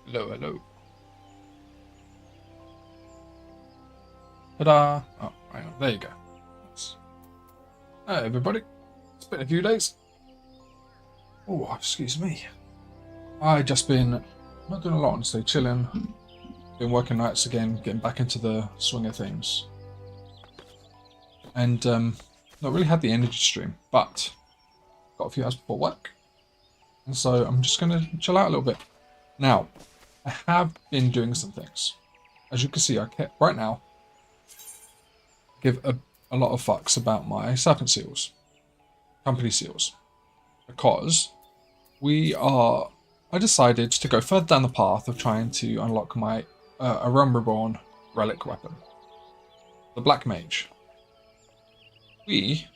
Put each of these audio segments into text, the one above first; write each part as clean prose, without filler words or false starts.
Hello, hello. Ta-da! Oh, hang on. There you go. Hey, everybody. It's been a few days. Oh, excuse me. I just been not doing a lot, honestly. Chilling. Been working nights again, getting back into the swing of things. And not really had the energy stream, but got a few hours before work. And so I'm just going to chill out a little bit. Now, I have been doing some things. As you can see, right now give a lot of fucks about my serpent seals, company seals, because I decided to go further down the path of trying to unlock my a Realm Reborn relic weapon, the Black Mage. We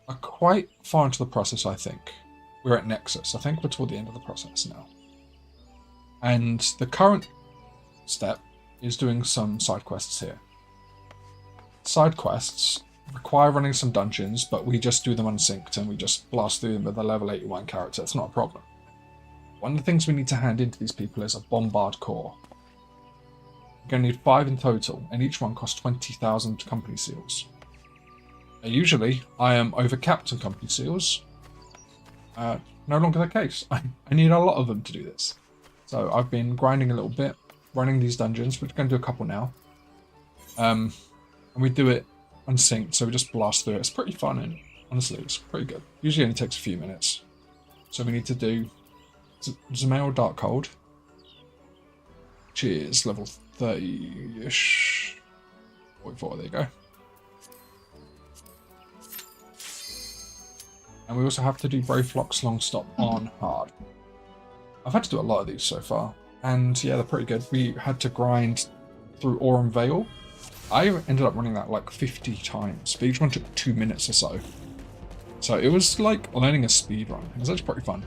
are quite far into the process, I think. We're at Nexus. I think we're toward the end of the process now. And the current step is doing some side quests here. Side quests require running some dungeons, but we just do them unsynced and we just blast through them with a level 81 character. It's not a problem. One of the things we need to hand into these people is a Bombard Core. We're going to need 5 in total, and each one costs 20,000 company seals. Now, usually, I am overcapped on company seals. No longer the case. I need a lot of them to do this. So I've been grinding a little bit, running these dungeons. We're going to do a couple now. And we do it unsynced, so we just blast through it. It's pretty fun, and honestly, it's pretty good. Usually only takes a few minutes. So we need to do Zemail Darkhold, which is level 30-ish. 44, there you go. And we also have to do Brave Flock's Longstop on hard. I've had to do a lot of these so far, and yeah, they're pretty good. We had to grind through Aurum Vale. I ended up running that like 50 times, but each one took 2 minutes or so. So it was like learning a speed run. It was actually pretty fun.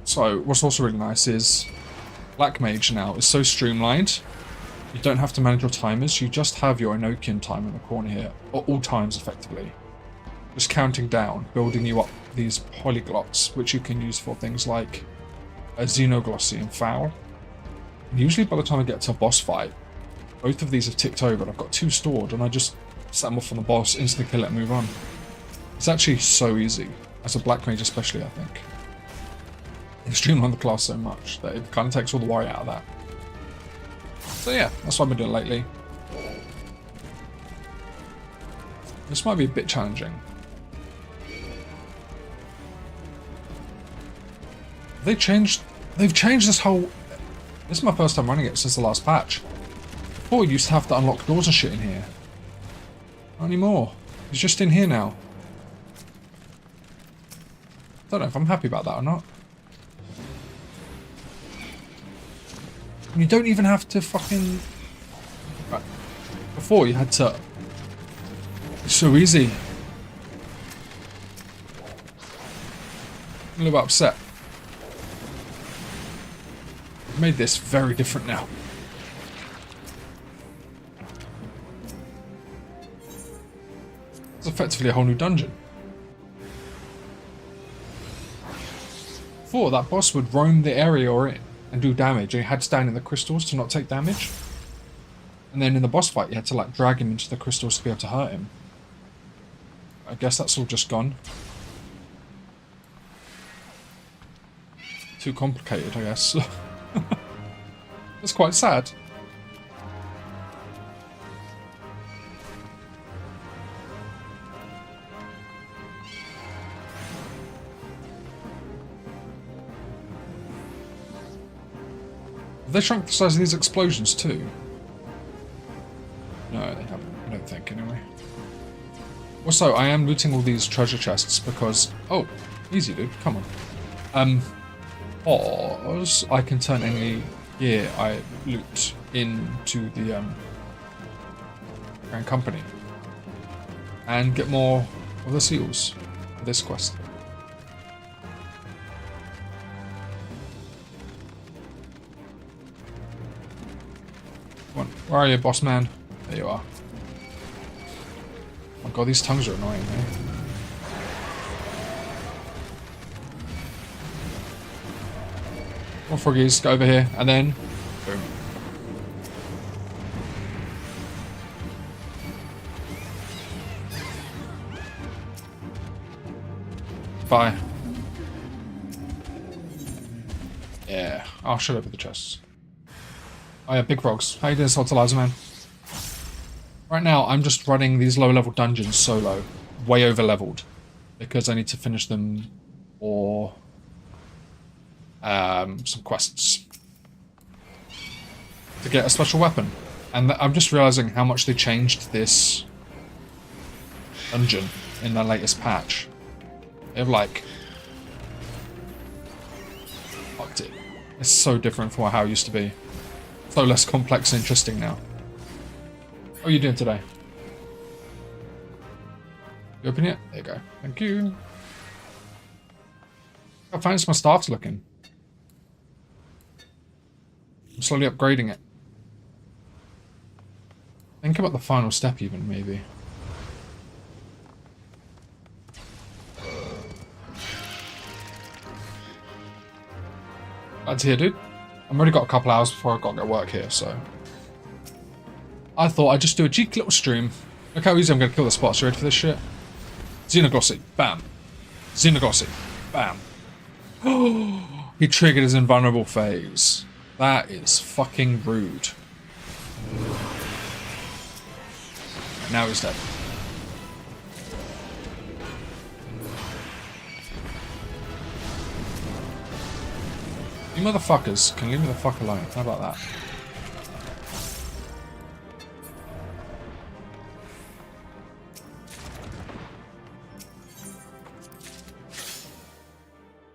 So what's also really nice is Black Mage now is so streamlined. You don't have to manage your timers. You just have your Enochian time in the corner here, at all times effectively. Just counting down, building you up these polyglots, which you can use for things like a Xenoglossy and Foul. And usually by the time I get to a boss fight, both of these have ticked over and I've got 2 stored, and I just set them off on the boss, instantly kill it and move on. It's actually so easy, as a Black Mage especially, I think. They streamline the class so much that it kind of takes all the worry out of that. So yeah, that's what I've been doing lately. This might be a bit challenging. They've changed this whole... This is my first time running it since the last patch. Before we used to have to unlock doors and shit in here. Not anymore. It's just in here now. Don't know if I'm happy about that or not. You don't even have to fucking... Right. Before you had to... It's so easy. I'm a little bit upset. I've made this very different now. It's effectively a whole new dungeon. Before, that boss would roam the area you're in and do damage, and you had to stand in the crystals to not take damage. And then in the boss fight, you had to like drag him into the crystals to be able to hurt him. I guess that's all just gone. Too complicated, I guess. It's quite sad. Have they shrunk the size of these explosions too? No, they haven't. I don't think, anyway. Also, I am looting all these treasure chests because... Oh, easy, dude. Come on. Because I can turn any gear I loot into the Grand Company and get more of the seals for this quest. Come on, where are you, boss man? There you are. Oh my god, these tongues are annoying, eh? More froggies, go over here, and then... Boom. Bye. Yeah, I'll shut up with the chests. Oh yeah, big frogs. How you doing, Saltalizer Man? Right now, I'm just running these low-level dungeons solo. Way over-leveled. Because I need to finish them or... some quests. To get a special weapon. And I'm just realizing how much they changed this dungeon in the latest patch. They've, like... fucked it. It's so different from how it used to be. So less complex and interesting now. How are you doing today? You open it? There you go. Thank you. How fancy my staff's looking. I'm slowly upgrading it. Think about the final step even, maybe. Glad to hear, dude. I've already got a couple hours before I've got to get work here, so... I thought I'd just do a cheeky little stream. Look how easy I'm going to kill the spots. You ready for this shit? Xenoglossy. Bam. Xenoglossy. Bam. He triggered his invulnerable phase. That is fucking rude. Now he's dead. You motherfuckers can leave me the fuck alone. How about that?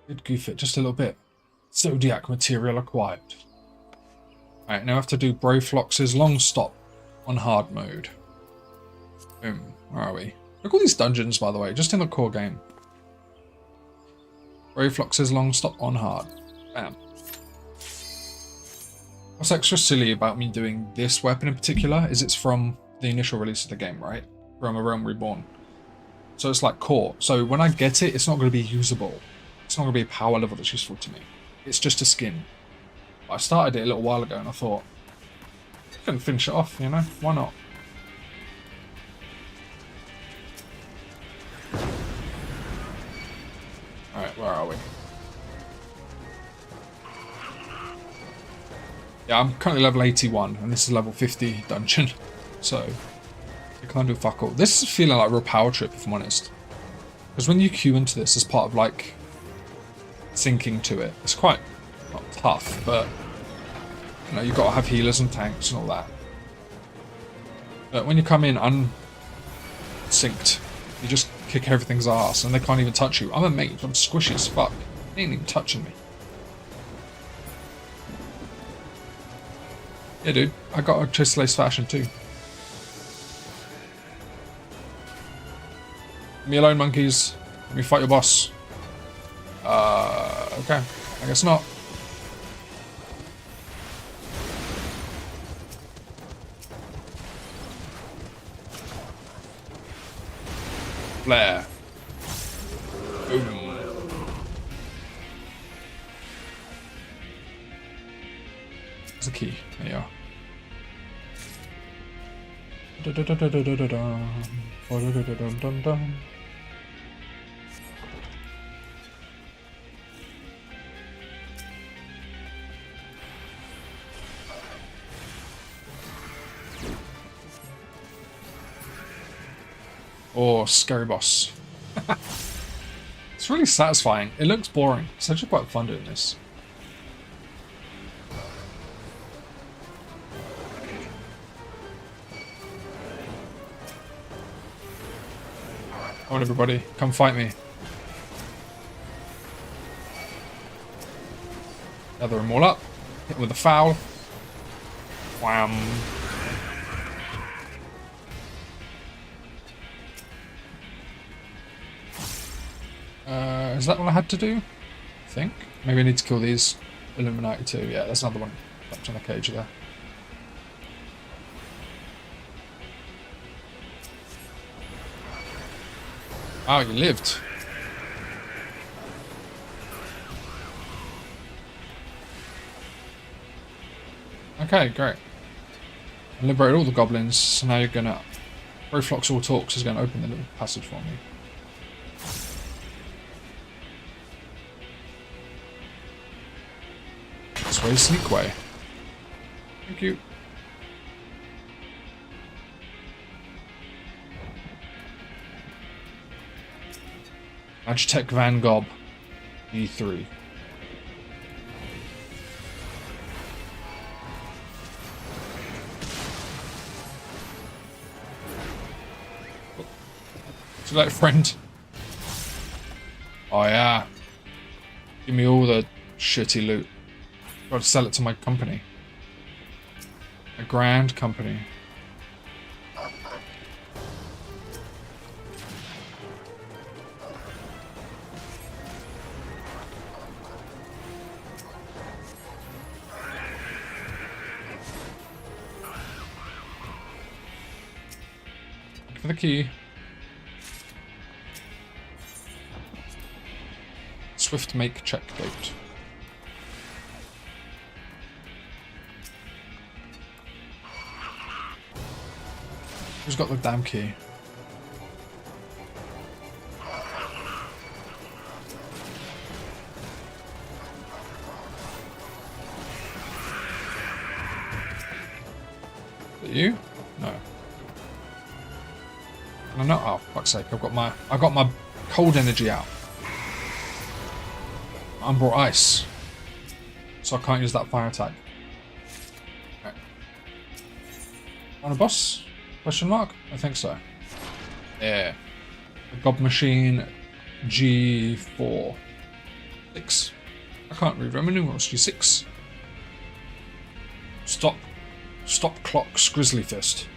Did goof it just a little bit. Zodiac material acquired. Alright, now I have to do Broflox's long stop on hard mode. Boom. Where are we? Look at all these dungeons, by the way, just in the core game. Broflox's long stop on hard. Bam. What's extra silly about me doing this weapon in particular is it's from the initial release of the game, right? From A Realm Reborn. So it's like core. So when I get it, it's not going to be usable. It's not going to be a power level that's useful to me. It's just a skin. But I started it a little while ago and I thought, I couldn't finish it off, you know? Why not? Alright, where are we? Yeah, I'm currently level 81 and this is level 50 dungeon. So, you can't do fuck all. This is feeling like a real power trip, if I'm honest. Because when you queue into this as part of like sinking to it, it's quite not tough, but you know, you've got to have healers and tanks and all that. But when you come in unsynced, you just kick everything's ass and they can't even touch you. I'm a mage, I'm squishy as fuck. They ain't even touching me. Yeah, dude, I got a Chase Lace fashion too. Leave me alone, monkeys. Let me fight your boss. Okay. I guess not. Flare. Boom. There's the key. There you are. Or scary boss. It's really satisfying. It looks boring. It's actually quite fun doing this. Come on, everybody. Come fight me. Gather them all up. Hit with a foul. Wham. Is that what I had to do? I think. Maybe I need to kill these Illuminati too. Yeah, that's another one. Left on the cage there. Oh, you lived. Okay, great. I liberated all the goblins, so now you're gonna... Roflox All Talks is gonna open the little passage for me. This way, sneak way. Thank you. Magitech Van Gob. E3. Too late, friend. Oh yeah. Give me all the shitty loot. Got to sell it to my company. A grand company. Look for the key. Swift make check date. Who's got the damn key? Is it you? No. No, not. Oh, fuck's sake! I got my cold energy out. I'm brought ice, so I can't use that fire attack. Okay. On a boss? Question mark? I think so. Yeah. The God Machine G4. 6. I can't read Roman numerals. G6. Stop clocks, Grizzly Fist.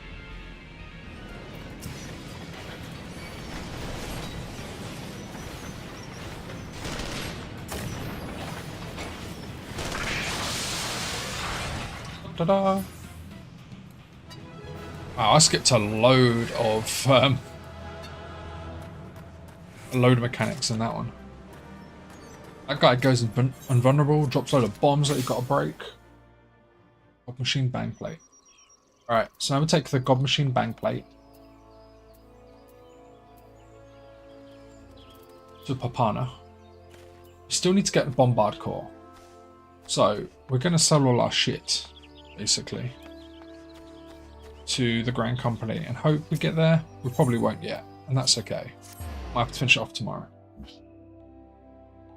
Ta-da! Wow, I skipped a load of mechanics in that one. That guy goes invulnerable, drops a load of bombs that you've got to break. God Machine Bang Plate. Alright, so now we take the God Machine Bang Plate to Papana. We still need to get the Bombard Core. So, we're going to sell all our shit, basically, to the Grand Company and hope we get there. We probably won't yet, and that's okay. Might have to finish it off tomorrow.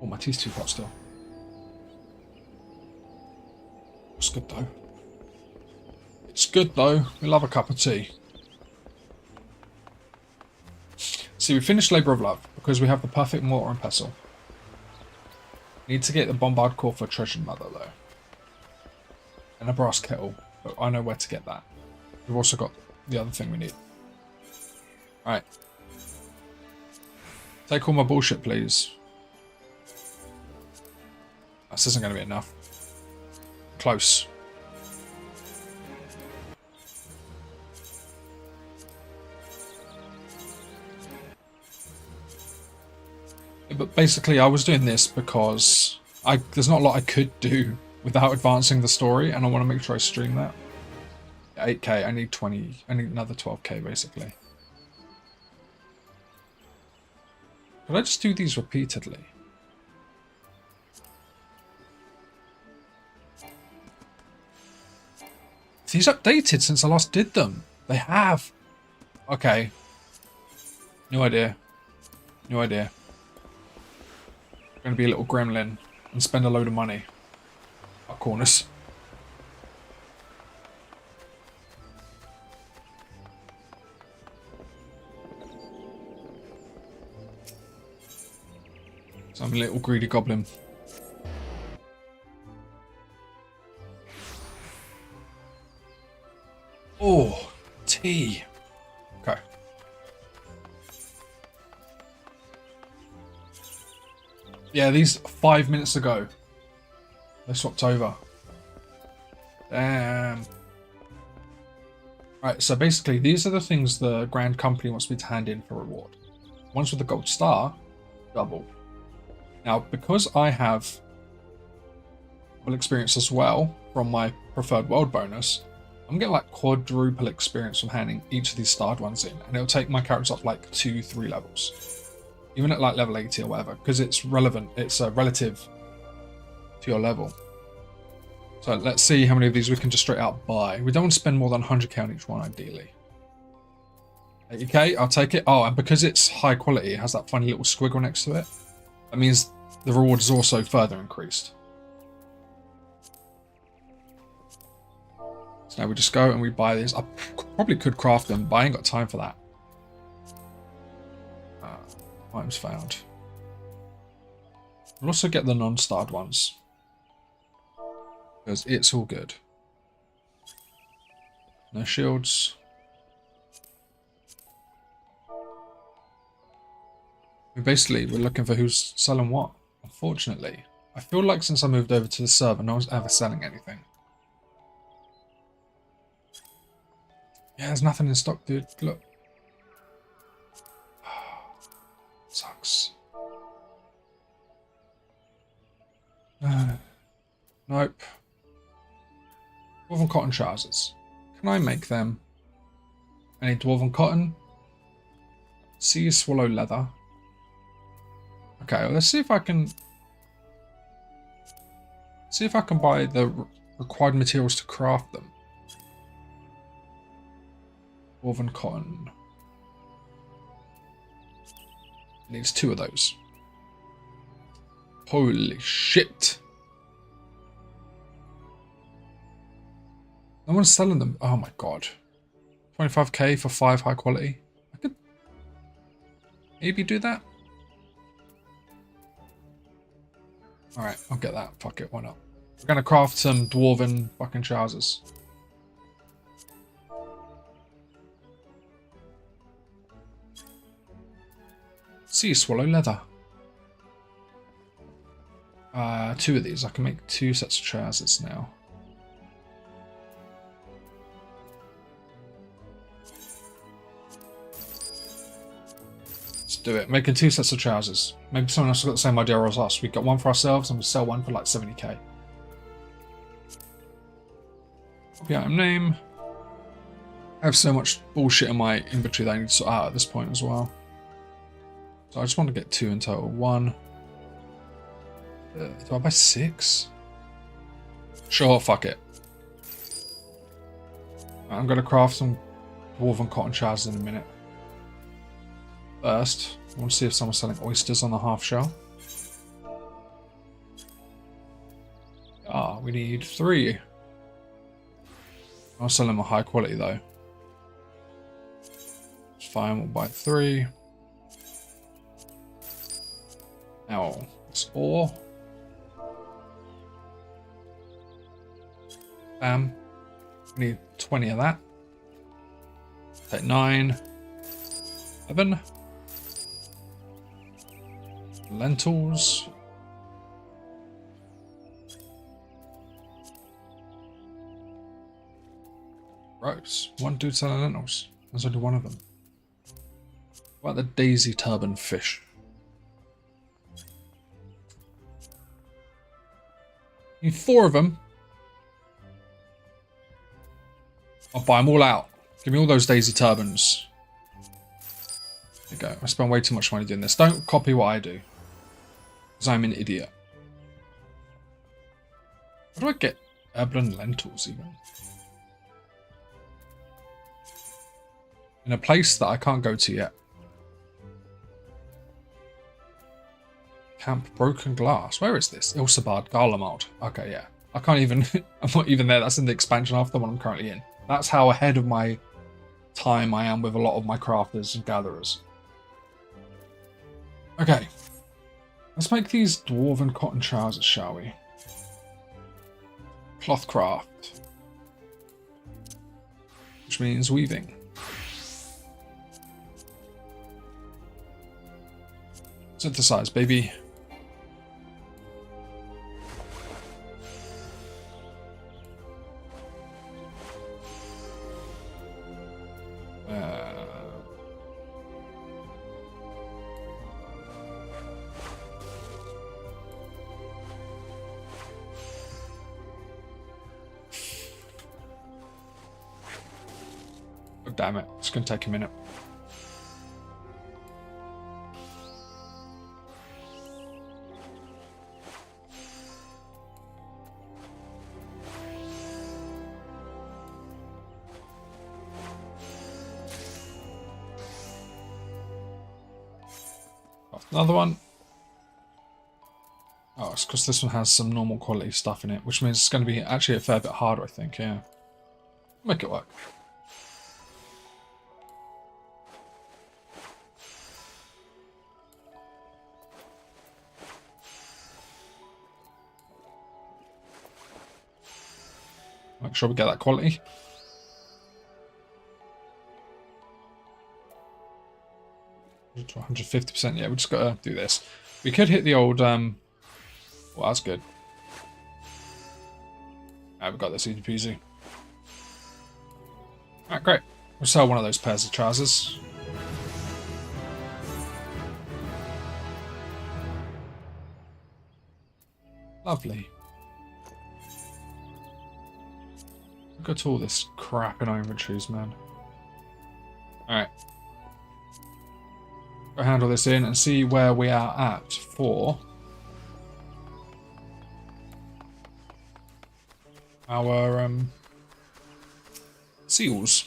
Oh, my tea's too hot still. It's good though. It's good though. We love a cup of tea. See, we finished Labour of Love because we have the perfect mortar and pestle. Need to get the Bombard Core for Treasure Mother though. And a brass kettle, but I know where to get that. We've also got the other thing we need. Alright. Take all my bullshit, please. This isn't going to be enough. Close. But basically, I was doing this because there's not a lot I could do without advancing the story, and I want to make sure I stream that. 8k, I need 20, I need another 12k basically. Could I just do these repeatedly? These updated since I last did them. They have. Okay. No idea. No idea. Going to be a little gremlin and spend a load of money. Our corners. So I'm a little greedy goblin. Oh, tea. Okay. Yeah, these 5 minutes ago. They swapped over. Damn. Right, so basically these are the things the Grand Company wants me to hand in for reward. Ones with the gold star, double. Now, because I have double experience as well from my preferred world bonus, I'm getting like quadruple experience from handing each of these starred ones in, and it'll take my characters up like 2-3 levels. Even at like level 80 or whatever, because it's relevant, it's relative to your level. So let's see how many of these we can just straight out buy. We don't want to spend more than 100k on each one, ideally. 80k, I'll take it. Oh, and because it's high quality, it has that funny little squiggle next to it. That means the reward is also further increased. So now we just go and we buy these. I probably could craft them, but I ain't got time for that. Items found. We'll also get the non-starred ones, because it's all good. No shields. We're looking for who's selling what. Unfortunately, I feel like since I moved over to the server, no one's ever selling anything. Yeah, there's nothing in stock, dude. Look. Sucks. Nope. Dwarven cotton trousers. Can I make them? I need dwarven cotton. Sea swallow leather. Okay, well, let's see if I can buy the required materials to craft them. Dwarven cotton. It needs 2 of those. Holy shit. No one's selling them. Oh my god. 25k for 5 high quality. I could maybe do that. Alright, I'll get that. Fuck it, why not? We're gonna craft some dwarven fucking trousers. Sea swallow leather. 2 of these. I can make 2 sets of trousers now. Let's do it. Making 2 sets of trousers. Maybe someone else has got the same idea as us. We got one for ourselves and we sell one for like 70k. Copy item name. I have so much bullshit in my inventory that I need to sort out at this point as well. So I just want to get 2 in total. 1. Do I buy 6? Sure, fuck it. I'm going to craft some dwarven cotton trousers in a minute. First, I want to see if someone's selling oysters on the half shell. Ah, we need 3. I'll sell them a high quality though. It's fine, we'll buy 3. Now, it's ore. Bam. We need 20 of that. Take 9. 11. Lentils. Gross. One dude selling lentils. There's only one of them. What about the daisy turban fish? Need 4 of them. I'll buy them all out. Give me all those daisy turbans. There you go. I spend way too much money doing this. Don't copy what I do. Because I'm an idiot. How do I get Eblin lentils even? In a place that I can't go to yet. Camp Broken Glass. Where is this? Ilsabard Garlemald. Okay, yeah. I can't even... I'm not even there. That's in the expansion after the one I'm currently in. That's how ahead of my time I am with a lot of my crafters and gatherers. Okay. Let's make these dwarven cotton trousers, shall we? Clothcraft. Which means weaving. Synthesize, baby. Oh, damn it. It's going to take a minute. Another one. Oh, it's because this one has some normal quality stuff in it, which means it's going to be actually a fair bit harder, I think, yeah. Make it work. Make sure we get that quality. To 150%, yeah, we just gotta do this. We could hit the old, well, that's good. Alright, we got this easy peasy. Alright, great. We'll sell one of those pairs of trousers. Lovely. Look at all this crap in our inventories, man. Alright. Go handle this in and see where we are at for our seals.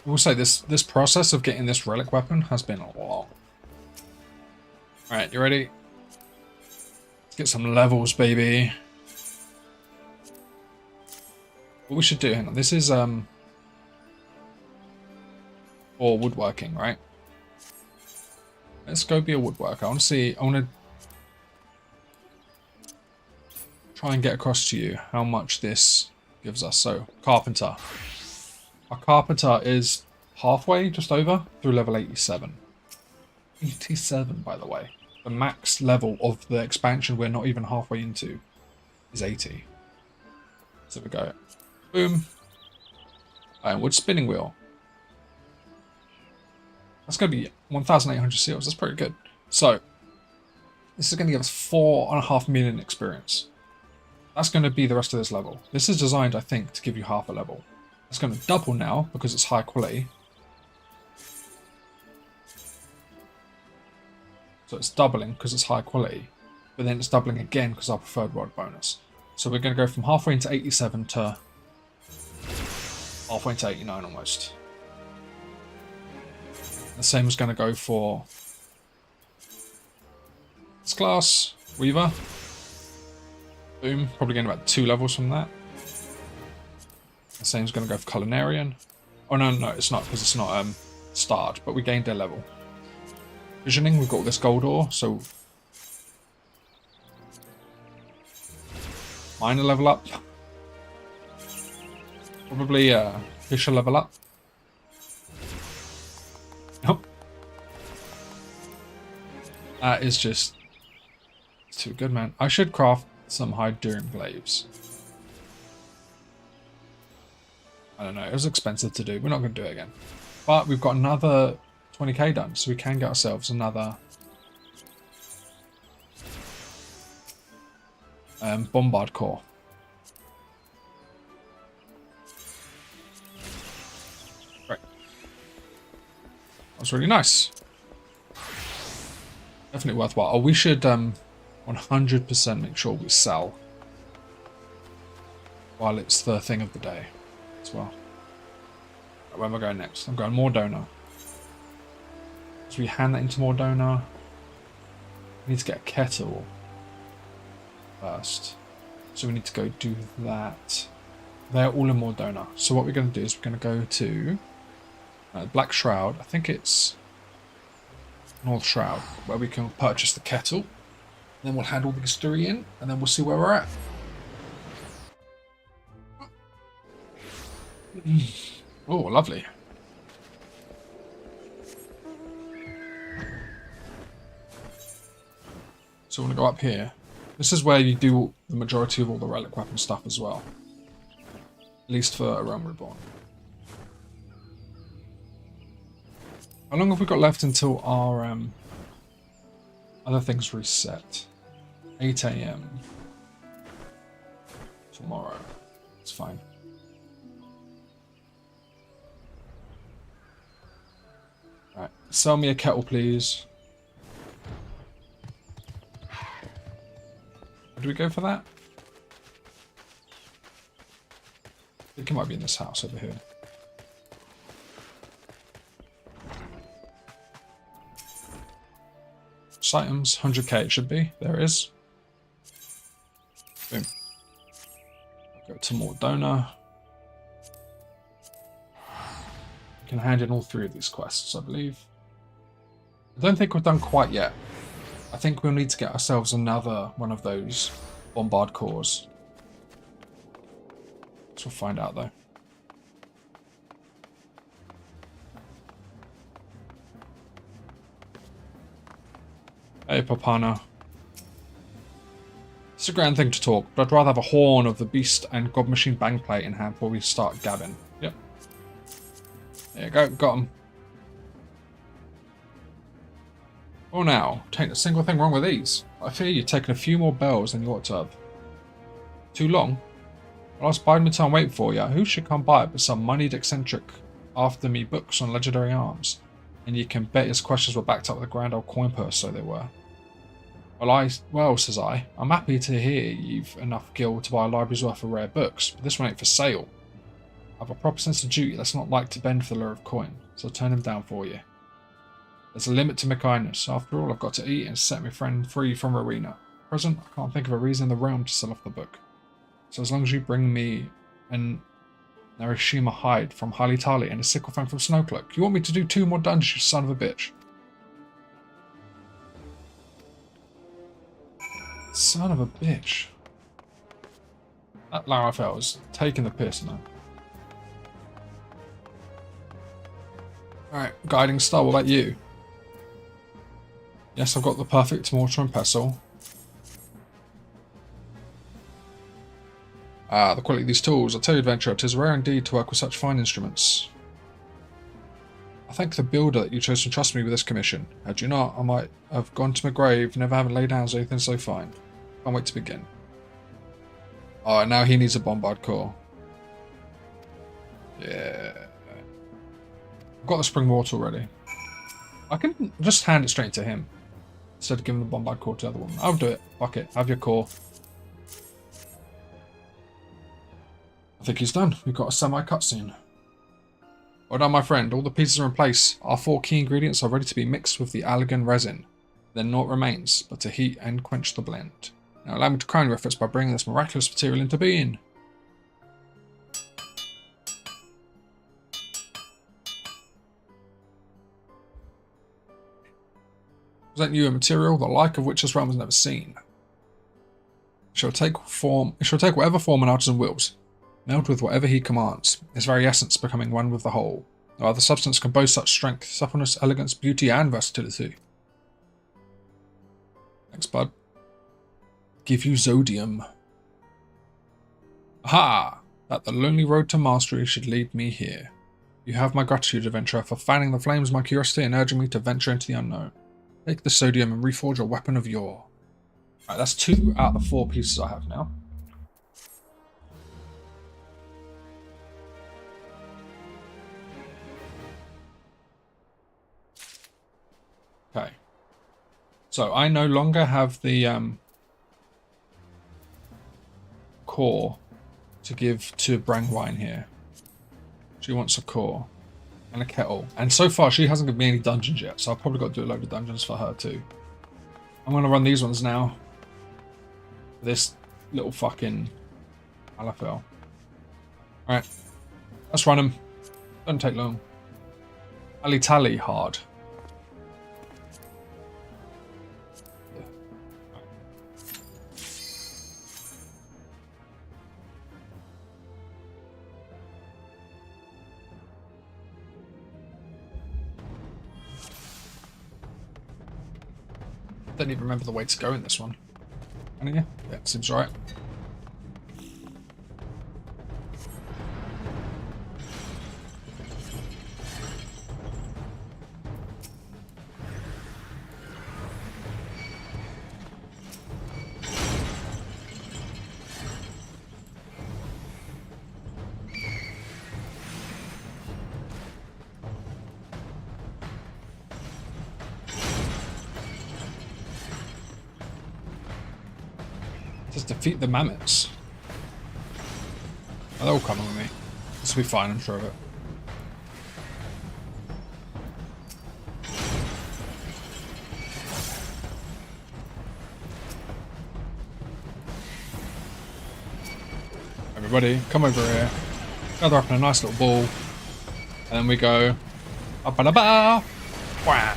I will say this process of getting this relic weapon has been a lot. Alright, you ready? Let's get some levels, baby. What we should do, hang on, this is for woodworking, right? Let's go be a woodworker. I want to try and get across to you how much this gives us. So, carpenter. Our carpenter is halfway, just over, through level 87. 87, by the way. The max level of the expansion we're not even halfway into is 80. So we go, boom. Ironwood spinning wheel. That's going to be 1,800 seals. That's pretty good. So, this is going to give us 4.5 million experience. That's going to be the rest of this level. This is designed, I think, to give you half a level. It's going to double now because it's high quality. So it's doubling because it's high quality. But then it's doubling again because our preferred rod bonus. So we're going to go from halfway into 87 to halfway into 89 almost. The same is going to go for this class, Weaver. Boom, probably getting about 2 levels from that. The same is going to go for Culinarian. Oh no, it's not because it's not starred, but we gained a level. Visioning, we've got all this gold ore, so minor level up. Probably Fisher level up. Nope. That is just too good, man. I should craft some Hyduran glaives. I don't know, it was expensive to do. We're not going to do it again. But we've got another 20k done, so we can get ourselves another Bombard core. Right. That's really nice. Definitely worthwhile. Oh, we should 100% make sure we sell while it's the thing of the day as well. Right, where am I going next? I'm going Mordona. So we hand that into Mordona. We need to get a kettle first. So we need to go do that. They're all in Mordona. So what we're going to do is we're going to go to Black Shroud. I think it's North Shroud, where we can purchase the kettle. Then we'll hand all the history in, and then we'll see where we're at. Oh, lovely. So we're going to go up here. This is where you do the majority of all the relic weapon stuff as well. At least for A Realm Reborn. How long have we got left until our other things reset? 8 AM tomorrow. It's fine. Alright, sell me a kettle, please. Do we go for that? I think it might be in this house over here. Items, 100k it should be. There it is. Boom. Go to Mordona. We can hand in all 3 of these quests, I believe. I don't think we're done quite yet. I think we'll need to get ourselves another one of those bombard cores. So we'll find out though. Hey, Papana. It's a grand thing to talk, but I'd rather have a horn of the beast and God Machine Bangplate in hand before we start gabbing. Yep. There you go, got him. Oh now, tain't a single thing wrong with these. I fear you've taken a few more bells than you ought to have. Too long? Well, I'll bide my time wait for you. Who should come by it but some moneyed eccentric after me books on legendary arms? And you can bet his questions were backed up with a grand old coin purse, so they were. Well, says I, I'm happy to hear you've enough gil to buy a library's worth of rare books, but this one ain't for sale. I've a proper sense of duty that's not like to bend for the lure of coin, so I'll turn him down for you. There's a limit to my kindness. After all, I've got to eat and set my friend free from arena. At present, I can't think of a reason in the realm to sell off the book. So as long as you bring me an Narishima hide from Hali Tali and a sickle fang from Snowcloak. You want me to do 2 more dungeons, you son of a bitch? Son of a bitch. That Larafel is taking the piss now. Alright, Guiding Star, what about you? Yes, I've got the perfect mortar and pestle. Ah, the quality of these tools. I tell you, adventurer, it is rare indeed to work with such fine instruments. I thank the builder that you chose to trust me with this commission. Had you not, I might have gone to my grave, never having laid hands on anything so fine. Can't wait to begin. Oh, now he needs a bombard core. Yeah. I've got the spring water already. I can just hand it straight to him instead of giving the bombard core to the other one. I'll do it. Fuck it. Have your core. I think he's done. We've got a semi-cutscene. Well done, my friend. All the pieces are in place. Our 4 key ingredients are ready to be mixed with the Allegan resin. Then naught remains but to heat and quench the blend. Now allow me to crown your efforts by bringing this miraculous material into being. Present you a material the like of which this realm has never seen. It shall take whatever form an artisan wills. Meld with whatever he commands, its very essence becoming one with the whole. No other substance can boast such strength, suppleness, elegance, beauty, and versatility. Thanks, bud. Give you Zodium. Aha! That the lonely road to mastery should lead me here. You have my gratitude, adventurer, for fanning the flames of my curiosity and urging me to venture into the unknown. Take the Sodium and reforge a weapon of yore. Right, that's 2 out of the 4 pieces I have now. So I no longer have the core to give to Brangwine here. She wants a core and a kettle. And so far she hasn't given me any dungeons yet, so I've probably got to do a load of dungeons for her too. I'm going to run these ones now. This little fucking Alafel. Alright. Let's run them. Don't take long. Ali Tally hard. Don't even remember the way to go in this one. Can you? Yeah, seems right. Just defeat the mammoths. Oh, they're all coming with me. This will be fine, I'm sure of it. Everybody, come over here. Gather up in a nice little ball. And then we go... Up-a-da-ba! Wah!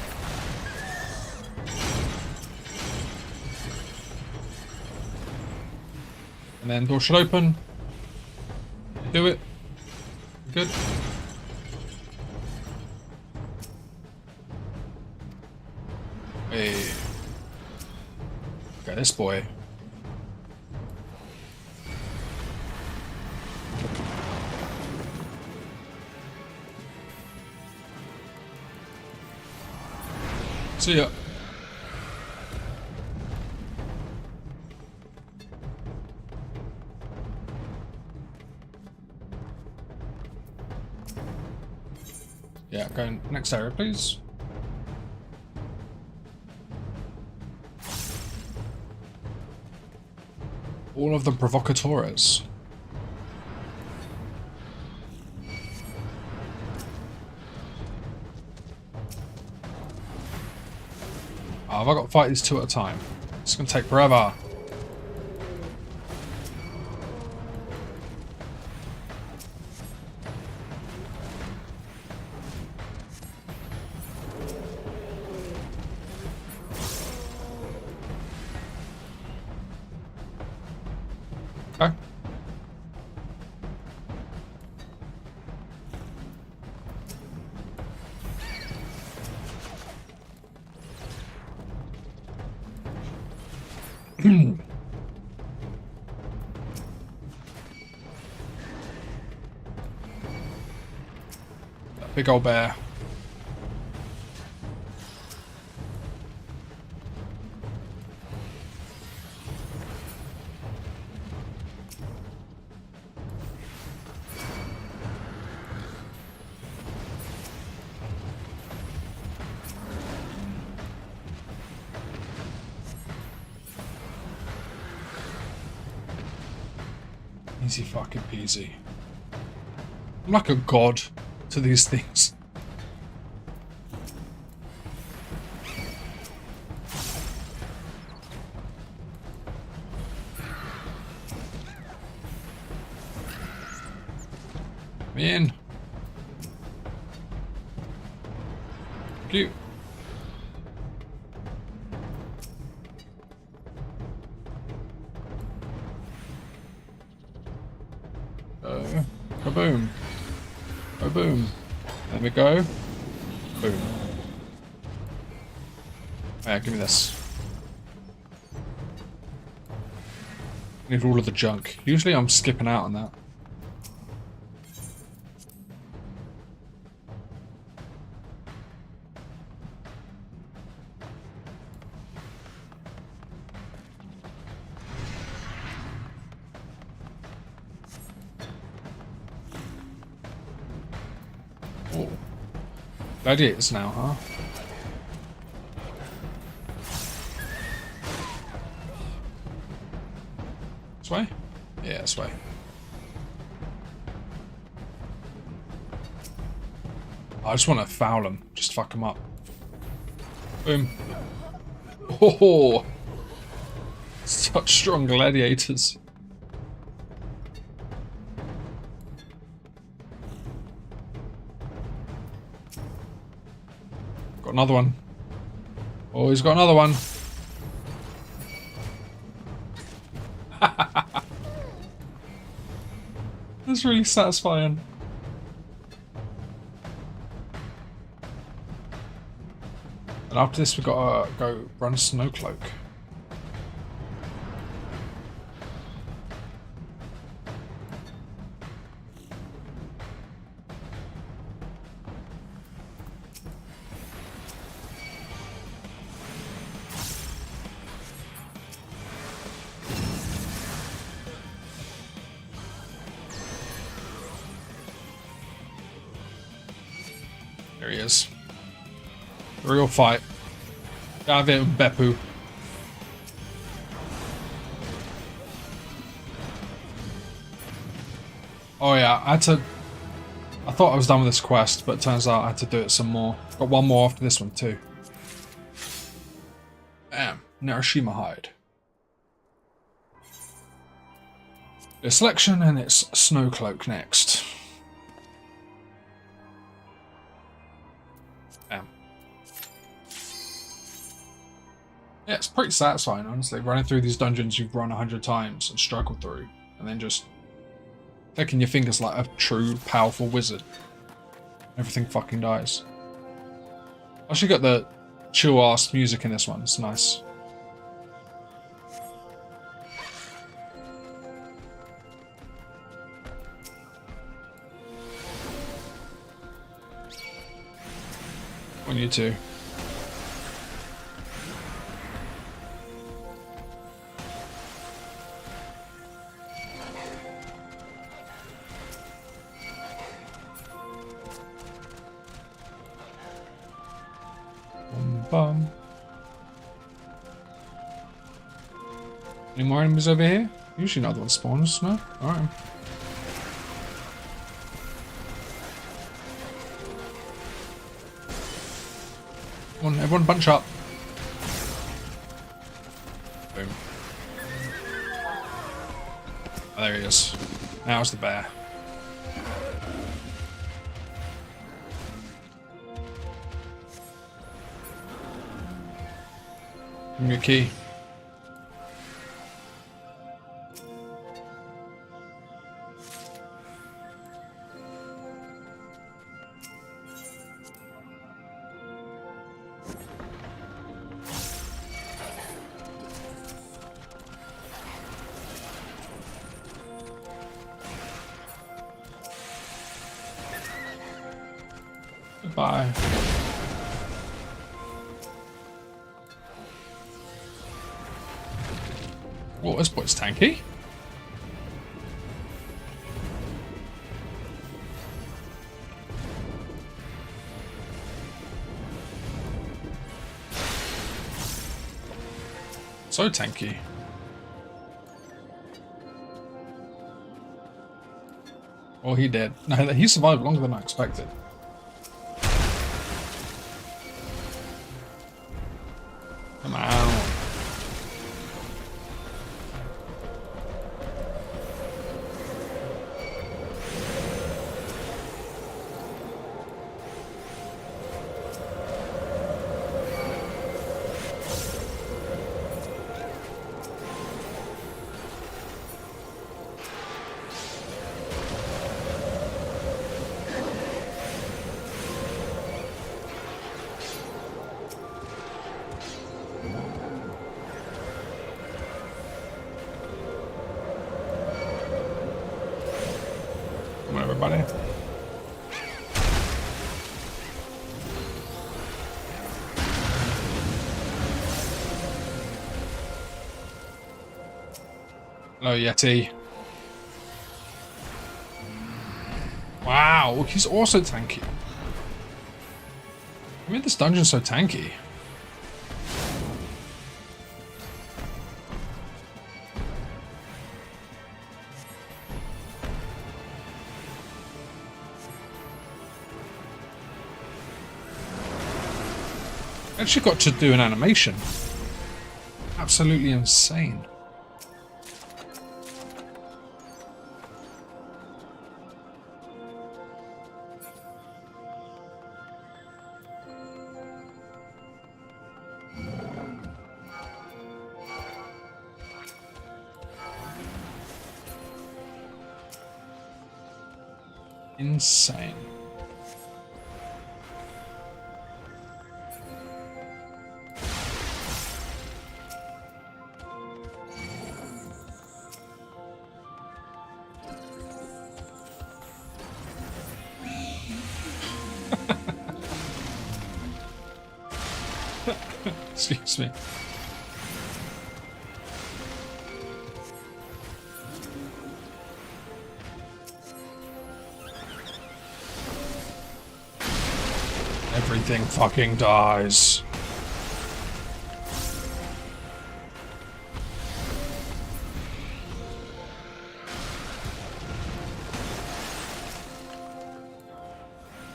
And then door should open. Do it. Good. Hey. Okay, this boy. See ya. Yeah, go next area, please. All of the provocateurs. Oh, have I got to fight these two at a time? It's going to take forever. Okay. That big old bear. Easy fucking peasy. I'm like a god to these things. Come in. Cute. Kaboom. Kaboom. There we go. Boom. Yeah, give me this. I need all of the junk. Usually I'm skipping out on that. Gladiators now, huh? This way? Yeah, this way. I just want to foul him. Just fuck him up. Boom. Oh! Such strong gladiators. Got another one. Oh, he's got another one. That's really satisfying. And after this, we've got to go run Snowcloak. There he is. The real fight. Have it with Beppu. Oh yeah, I thought I was done with this quest, but it turns out I had to do it some more. Got one more after this one too. Bam. Narashima hide. The selection, and it's Snowcloak next. Bam. Yeah, it's pretty satisfying, honestly, running through these dungeons you've run 100 times and struggled through, and then just clicking your fingers like a true, powerful wizard. Everything fucking dies. I should get the chill-ass music in this one, it's nice. On you too. Bum. Any more enemies over here? Usually another one spawns, no? Alright. Come on, everyone bunch up. Boom. Oh, there he is. Now's the bear. Give me a key. Goodbye. Whoa, this boy's tanky. So tanky. Oh, he did. No, he survived longer than I expected. Come on. Come on, everybody. Hello, Yeti. Wow, he's also tanky. I made this dungeon so tanky. Actually got to do an animation. Absolutely insane. Insane. Excuse me. Everything fucking dies.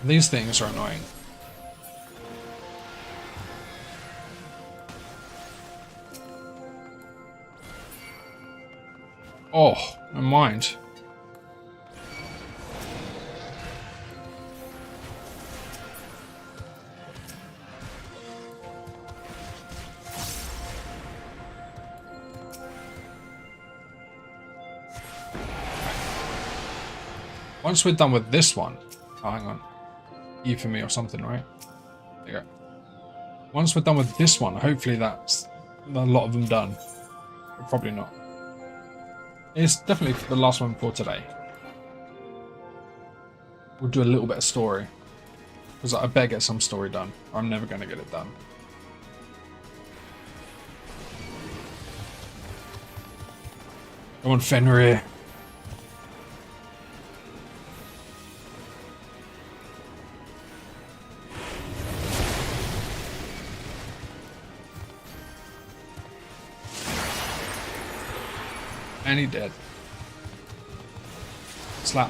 These things are annoying. Oh, never mind. Once we're done with this one, oh, hang on, E for me or something, right? There you go. Once we're done with this one, hopefully that's a lot of them done. But probably not. It's definitely the last one for today. We'll do a little bit of story. Because I better get some story done, or I'm never going to get it done. Come on, Fenrir. And he dead. Slap.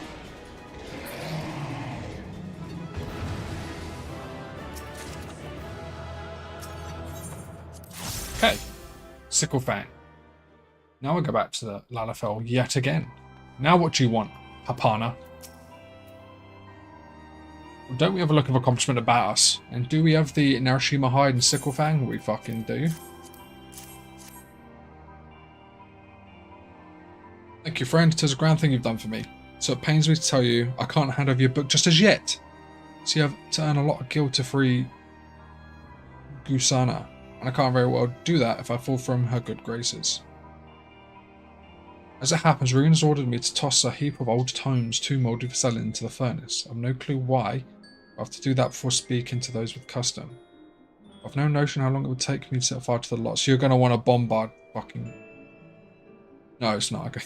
Okay. Sickle Fang. Now we go back to the Lalafell yet again. Now what do you want, Hapana? Well, don't we have a look of accomplishment about us? And do we have the Narashima Hide and Sickle Fang? We fucking do. Thank you, friend. 'Tis a grand thing you've done for me. So it pains me to tell you, I can't hand over your book just as yet. So you have to earn a lot of guilt to free Gusana, and I can't very well do that if I fall from her good graces. As it happens, Rune's ordered me to toss a heap of old tomes too mouldy for selling into the furnace. I've no clue why, but I have to do that before speaking to those with custom. I've no notion how long it would take me to set fire to the lot, so you're going to want to bombard fucking... No, it's not. Okay.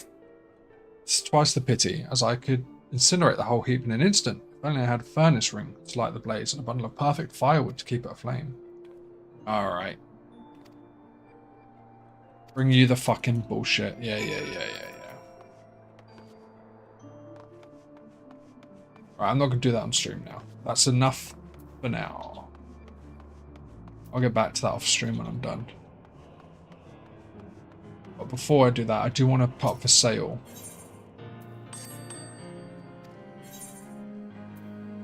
It's twice the pity, as I could incinerate the whole heap in an instant, if only I had a furnace ring to light the blaze and a bundle of perfect firewood to keep it aflame. Alright. Bring you the fucking bullshit. Yeah. Right, I'm not going to do that on stream now. That's enough for now. I'll get back to that off stream when I'm done. But before I do that, I do want to put up for sale.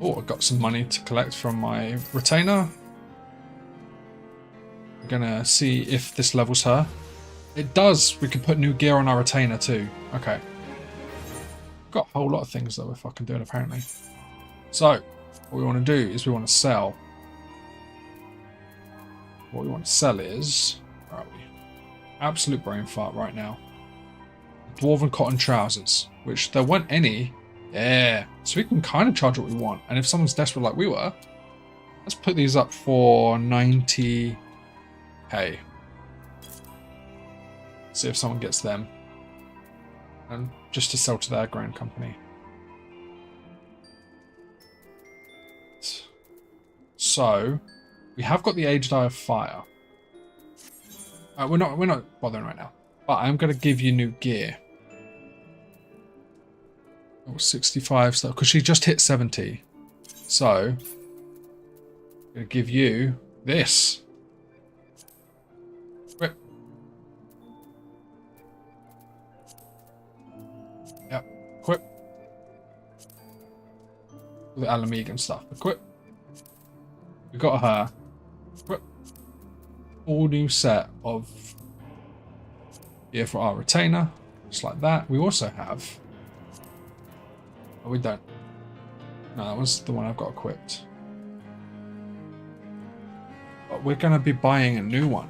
Oh, I got some money to collect from my retainer. I'm gonna see if this levels her. It does. We can put new gear on our retainer too. Okay. Got a whole lot of things that we're fucking doing apparently. So, what we want to do is we want to sell. What we want to sell is... Where are we? Absolute brain fart right now. Dwarven cotton trousers, which there weren't any. Yeah, so we can kind of charge what we want. And if someone's desperate like we were, let's put these up for 90k. See if someone gets them. And just to sell to their grand company. So, we have got the Aged Eye of Fire. We're not bothering right now. But I'm going to give you new gear. Oh, 65 stuff, because she just hit 70. So, I'm going to give you this. Yep. Equip. The Alamegan stuff. Equip. We got her. Equip. All new set of gear for our retainer. Just like that. We also have... Oh, we don't. No, that was the one I've got equipped. But we're going to be buying a new one.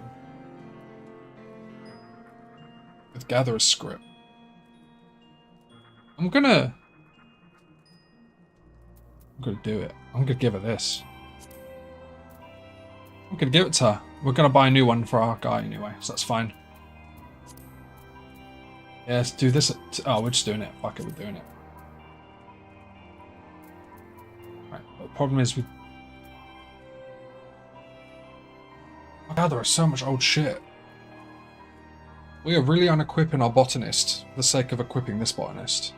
With Gatherer's Script. I'm gonna do it. I'm gonna give her this. I'm gonna give it to her. We're gonna buy a new one for our guy anyway, so that's fine. Yeah, let's do this. Oh, we're just doing it. Fuck it, we're doing it. Right, but the problem is oh god, there is so much old shit. We are really unequipping our botanist for the sake of equipping this botanist.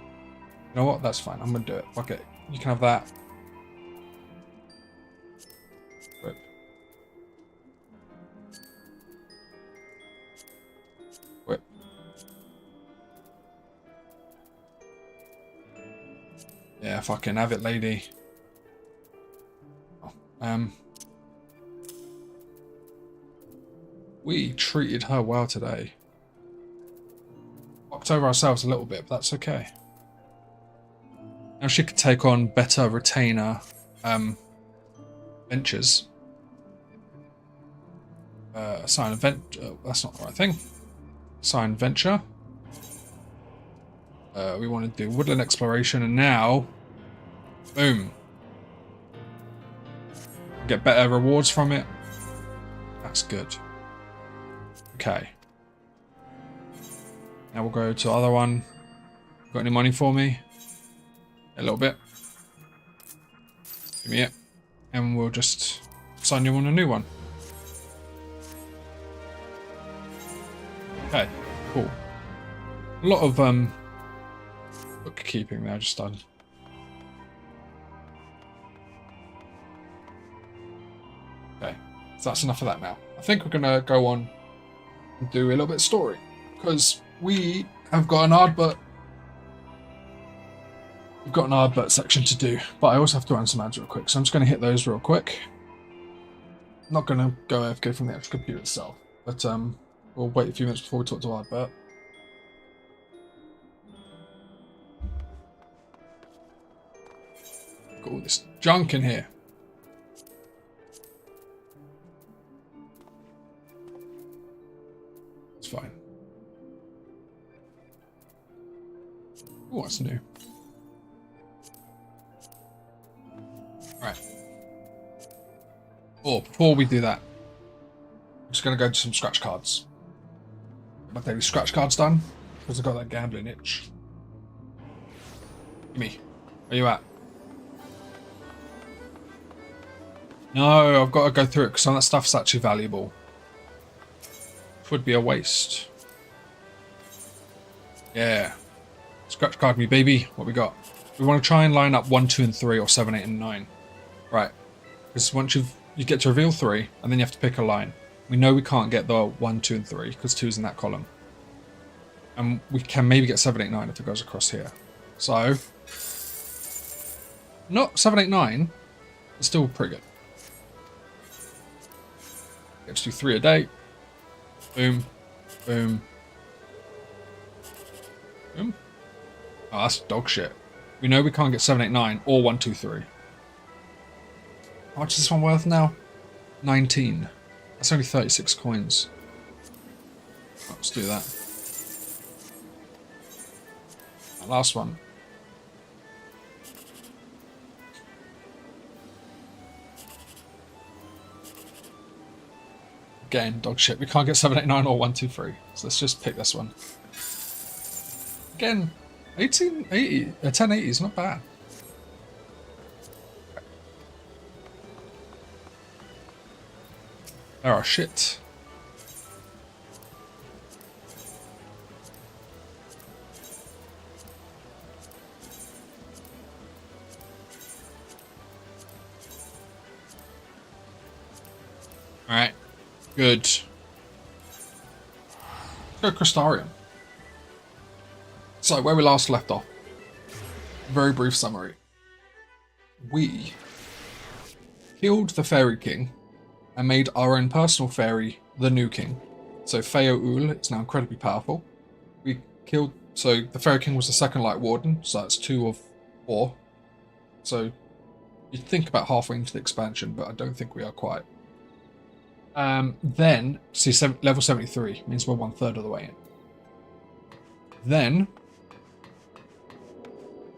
You know what? That's fine. I'm gonna do it. Fuck it. You can have that. Equip. Equip. Yeah, fucking have it, lady. Oh, we treated her well today. Fucked over ourselves a little bit, but that's okay. Now she could take on better retainer ventures. Assign a that's not the right thing. Assign venture. We want to do woodland exploration, and now, boom, get better rewards from it. That's good. Okay. Now we'll go to the other one. Got any money for me? A little bit. Give me it. And we'll just sign you on a new one. Okay, cool. A lot of bookkeeping there just done. Okay, so that's enough of that now. I think we're gonna go on and do a little bit of story. Because we have got an Ardbert. We've got an Ardbert section to do, but I also have to run some ads real quick, so I'm just going to hit those real quick. I'm not going to go AFK from the actual computer itself, but we'll wait a few minutes before we talk to Ardbert. Got all this junk in here. It's fine. Oh, what's new? Right. Oh, before we do that, I'm just going to go to some scratch cards. Get my daily scratch cards done, because I've got that gambling itch. Gimme. Where you at? No, I've got to go through it, because some of that stuff's actually valuable. It would be a waste. Yeah. Scratch card me, baby. What we got? We want to try and line up 1, 2, and 3, or 7, 8, and 9. Right. Because once you get to reveal 3, and then you have to pick a line. We know we can't get the 1, 2, and 3, because 2's in that column. And we can maybe get 7, 8, 9 if it goes across here. So, not 7, 8, 9, but still pretty good. Let's do 3 a day. Boom. Boom. Boom. Oh, that's dog shit. We know we can't get 7, 8, 9 or 1, 2, 3. How much is this one worth now? 19. That's only 36 coins. Let's do that. That last one. Again, dog shit. We can't get 7, 8, 9 or 1, 2, 3. So let's just pick this one. Again, 1880, 1080 is not bad. Oh shit. Alright. Good. Let's go Crystarium. So, where we last left off. Very brief summary. We killed the Fairy King and made our own personal fairy the new king. So Feo Ul is now incredibly powerful. We killed... So the Fairy King was the second Light Warden, so that's 2 of 4. So you'd think about halfway into the expansion, but I don't think we are quite. Then, see, level 73 means we're 1/3 of the way in. Then,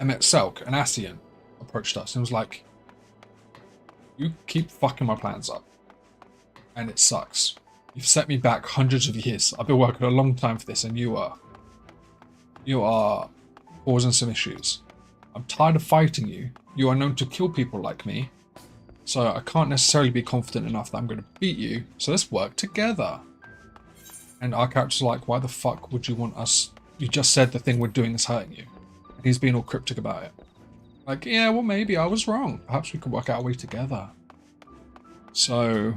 Emet Selch, an Ascian, approached us and was like, you keep fucking my plans up. And it sucks. You've set me back hundreds of years. I've been working a long time for this, and you are causing some issues. I'm tired of fighting you. You are known to kill people like me. So I can't necessarily be confident enough that I'm going to beat you. So let's work together. And our character's like, why the fuck would you want us? You just said the thing we're doing is hurting you. And he's being all cryptic about it. Like, yeah, well, maybe I was wrong. Perhaps we could work out a way together. So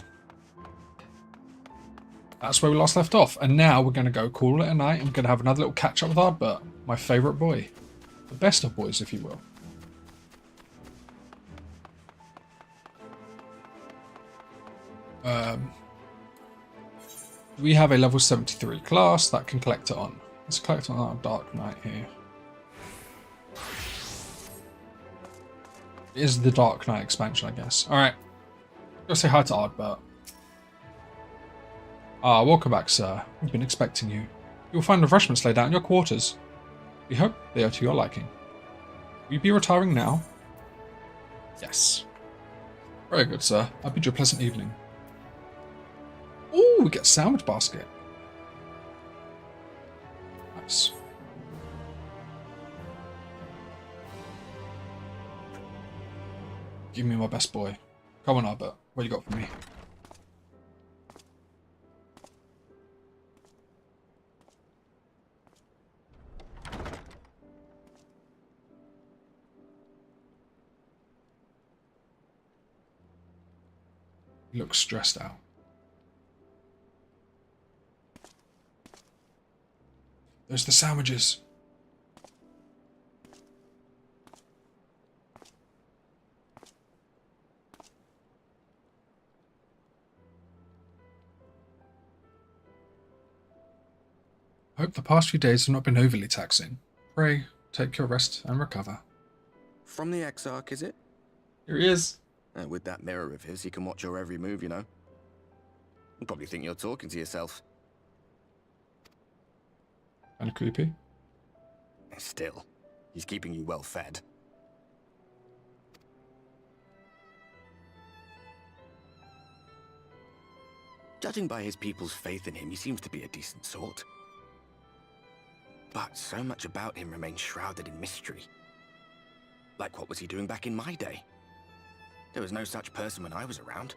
that's where we last left off. And now we're going to go call it a night. I'm going to have another little catch up with Ardbert, my favourite boy. The best of boys, if you will. We have a level 73 class that can collect it on. Let's collect on our Dark Knight here. It is the Dark Knight expansion, I guess. Alright. Go say hi to Ardbert. Ah, welcome back, sir. We've been expecting you. You will find refreshments laid out in your quarters. We hope they are to your liking. Will you be retiring now? Yes. Very good, sir. I bid you a pleasant evening. Ooh, we get a sandwich basket. Nice. Give me my best boy. Come on, Albert. What you got for me? He looks stressed out. There's the sandwiches. I hope the past few days have not been overly taxing. Pray, take your rest and recover. From the Exarch, is it? Here he is. With that mirror of his, he can watch your every move, you know. You'll probably think you're talking to yourself. Kinda creepy. Still, he's keeping you well fed. Judging by his people's faith in him, he seems to be a decent sort. But so much about him remains shrouded in mystery. Like, what was he doing back in my day? There was no such person when I was around.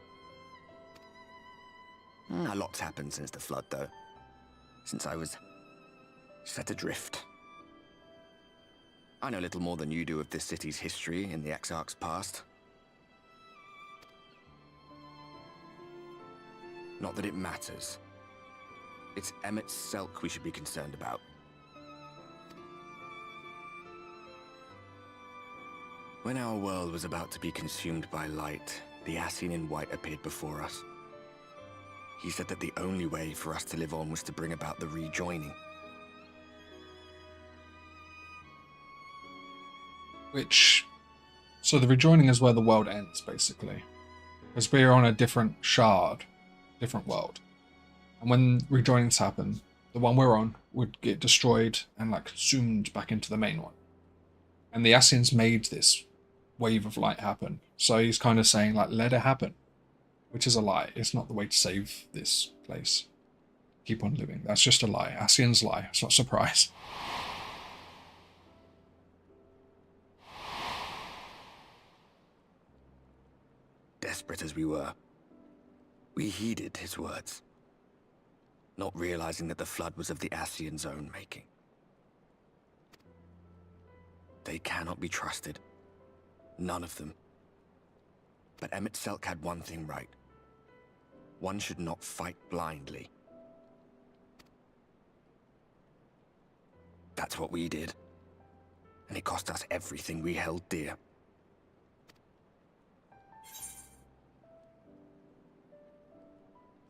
A lot's happened since the flood, though. Since I was set adrift. I know little more than you do of this city's history in the Exarch's past. Not that it matters. It's Emet Selch we should be concerned about. When our world was about to be consumed by light, the Ascian in white appeared before us. He said that the only way for us to live on was to bring about the rejoining. So the rejoining is where the world ends, basically. Because we're on a different shard, different world. And when rejoinings happen, the one we're on would get destroyed and like consumed back into the main one. And the Ascians made this wave of light happen. So he's kind of saying, like, let it happen. Which is a lie. It's not the way to save this place. Keep on living. That's just a lie. Ascians lie. It's not a surprise. Desperate as we were, we heeded his words, not realizing that the flood was of the Ascians' own making. They cannot be trusted. None of them. But Emet Selch had one thing right. One should not fight blindly. That's what we did. and it cost us everything we held dear.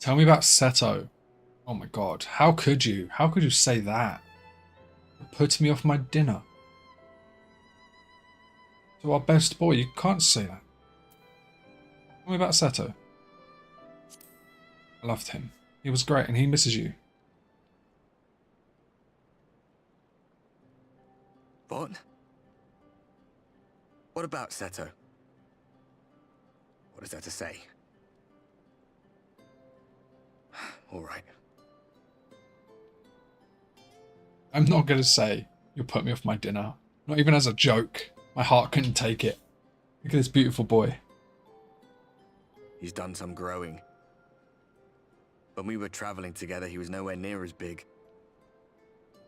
Tell me about Seto. Oh my god, how could you? How could you say that? You're putting me off my dinner. To our best boy, you can't say that. Tell me about Seto. I loved him. He was great and he misses you. What? What about Seto? What is there to say? All right. I'm not going to say you'll put me off my dinner. Not even as a joke. My heart couldn't take it. Look at this beautiful boy. He's done some growing. When we were traveling together, he was nowhere near as big.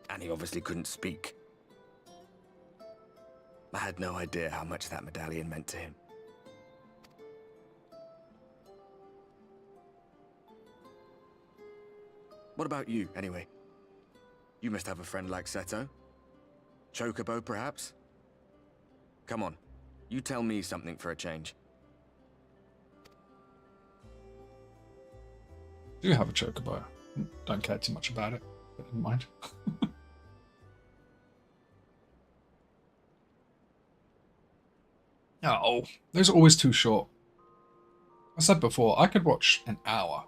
And he obviously couldn't speak. I had no idea how much that medallion meant to him. What about you, anyway? You must have a friend like Seto. Chocobo, perhaps? Come on, you tell me something for a change. I do have a chocobo. Don't care too much about it, but never mind. Oh, those are always too short. I said before, I could watch an hour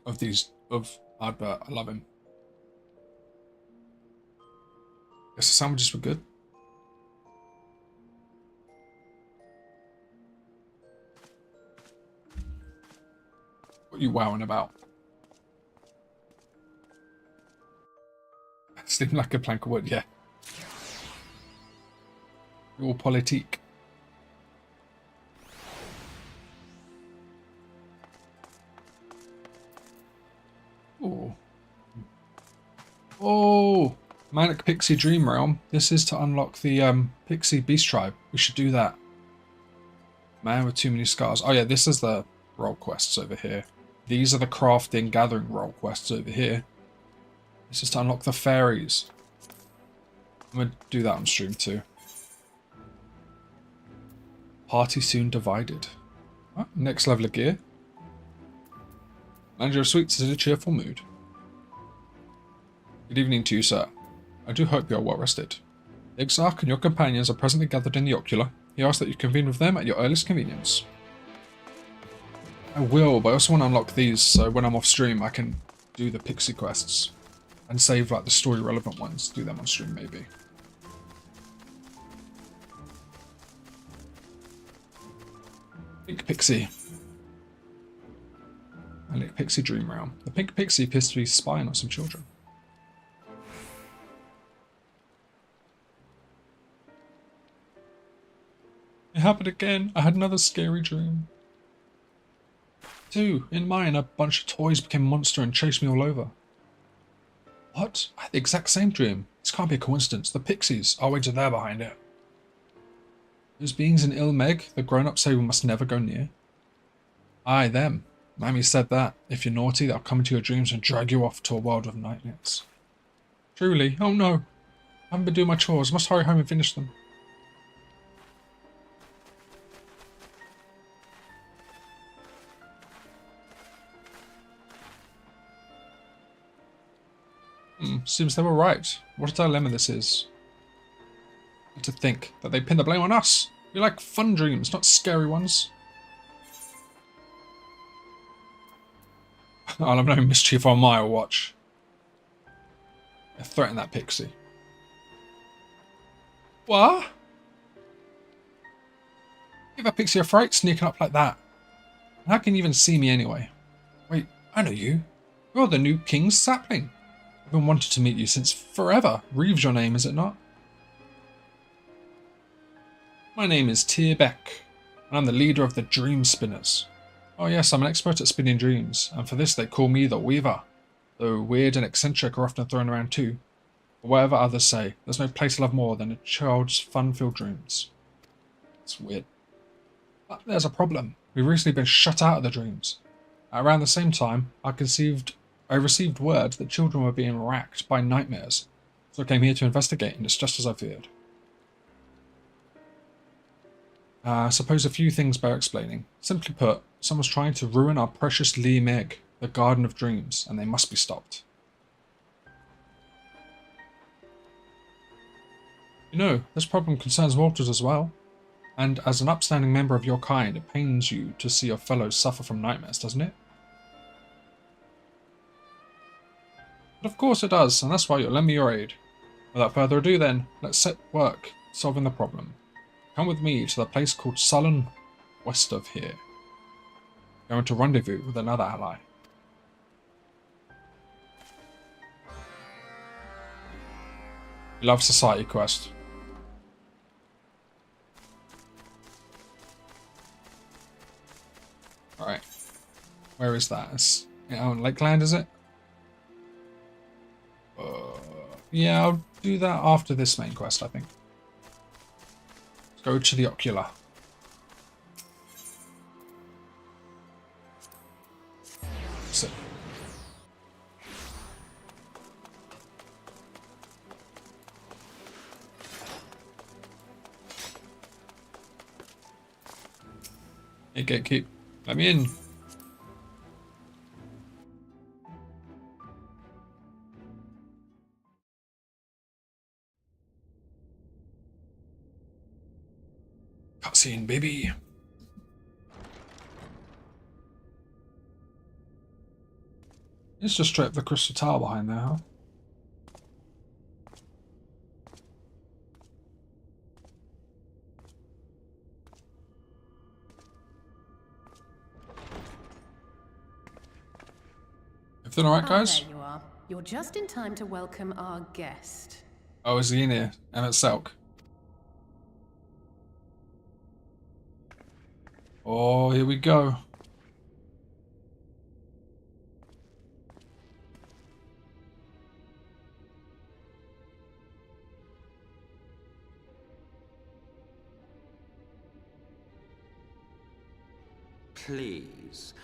of Ardbert. I love him. Guess the sandwiches were good. What are you wowing about? Seemed like a plank of wood, yeah. Your politique. Oh. Oh! Manic Pixie Dream Realm. This is to unlock the Pixie Beast Tribe. We should do that. Man with too many scars. Oh yeah, this is the role quests over here. These are the crafting gathering role quests over here. This is to unlock the fairies. I'm going to do that on stream too. Party soon divided. Oh, next level of gear. Manager of Sweets is in a cheerful mood. Good evening to you, sir. I do hope you are well rested. The Exarch and your companions are presently gathered in the Ocular. He asks that you convene with them at your earliest convenience. I will, but I also want to unlock these so when I'm off stream I can do the pixie quests. And save like the story relevant ones. Do them on stream maybe. Pink Pixie. Manic Pixie Dream Realm. The Pink Pixie appears to be spying on some children. It happened again. I had another scary dream. 2. In mine, a bunch of toys became a monster and chased me all over. What? I had the exact same dream. This can't be a coincidence. The pixies. Our wages are there behind it. Those beings in ill Meg, the grown-ups say we must never go near. Aye, them. Mammy said that. If you're naughty, they'll come into your dreams and drag you off to a world of nightmares. Truly. Oh no. I haven't been doing my chores. I must hurry home and finish them. Seems they were right. What a dilemma this is. To think that they pin the blame on us. We like fun dreams, not scary ones. I'll have no mischief on my watch. I threaten that pixie. What? Give that pixie a fright sneaking up like that. And how can you even see me anyway? Wait, I know you. You're the new King's sapling. I've been wanting to meet you since forever. Reeves your name, is it not? My name is Tyr Beck, and I'm the leader of the Dream Spinners. Oh yes, I'm an expert at spinning dreams, and for this they call me the Weaver. Though weird and eccentric are often thrown around too. But whatever others say, there's no place I love more than a child's fun-filled dreams. It's weird. But there's a problem. We've recently been shut out of the dreams. Around the same time, I received word that children were being racked by nightmares, so I came here to investigate, and it's just as I feared. I suppose a few things bear explaining. Simply put, someone's trying to ruin our precious Lee Meg, the Garden of Dreams, and they must be stopped. You know, this problem concerns mortals as well. And as an upstanding member of your kind, it pains you to see your fellows suffer from nightmares, doesn't it? But of course it does, and that's why you'll lend me your aid. Without further ado then, let's set work solving the problem. Come with me to the place called Sullen, west of here. Going to rendezvous with another ally. We love society quest. Alright. Where is that? It's out in Lakeland, is it? Yeah, I'll do that after this main quest, I think. Let's go to the Ocular. Sit. Hey, gatekeep. Let me in. Cutscene, baby. It's just straight up the crystal tower behind there, huh? Everything alright, guys? There you are. You're just in time to welcome our guest. Oh, is he in here? Emet Selch. Oh, here we go. Please.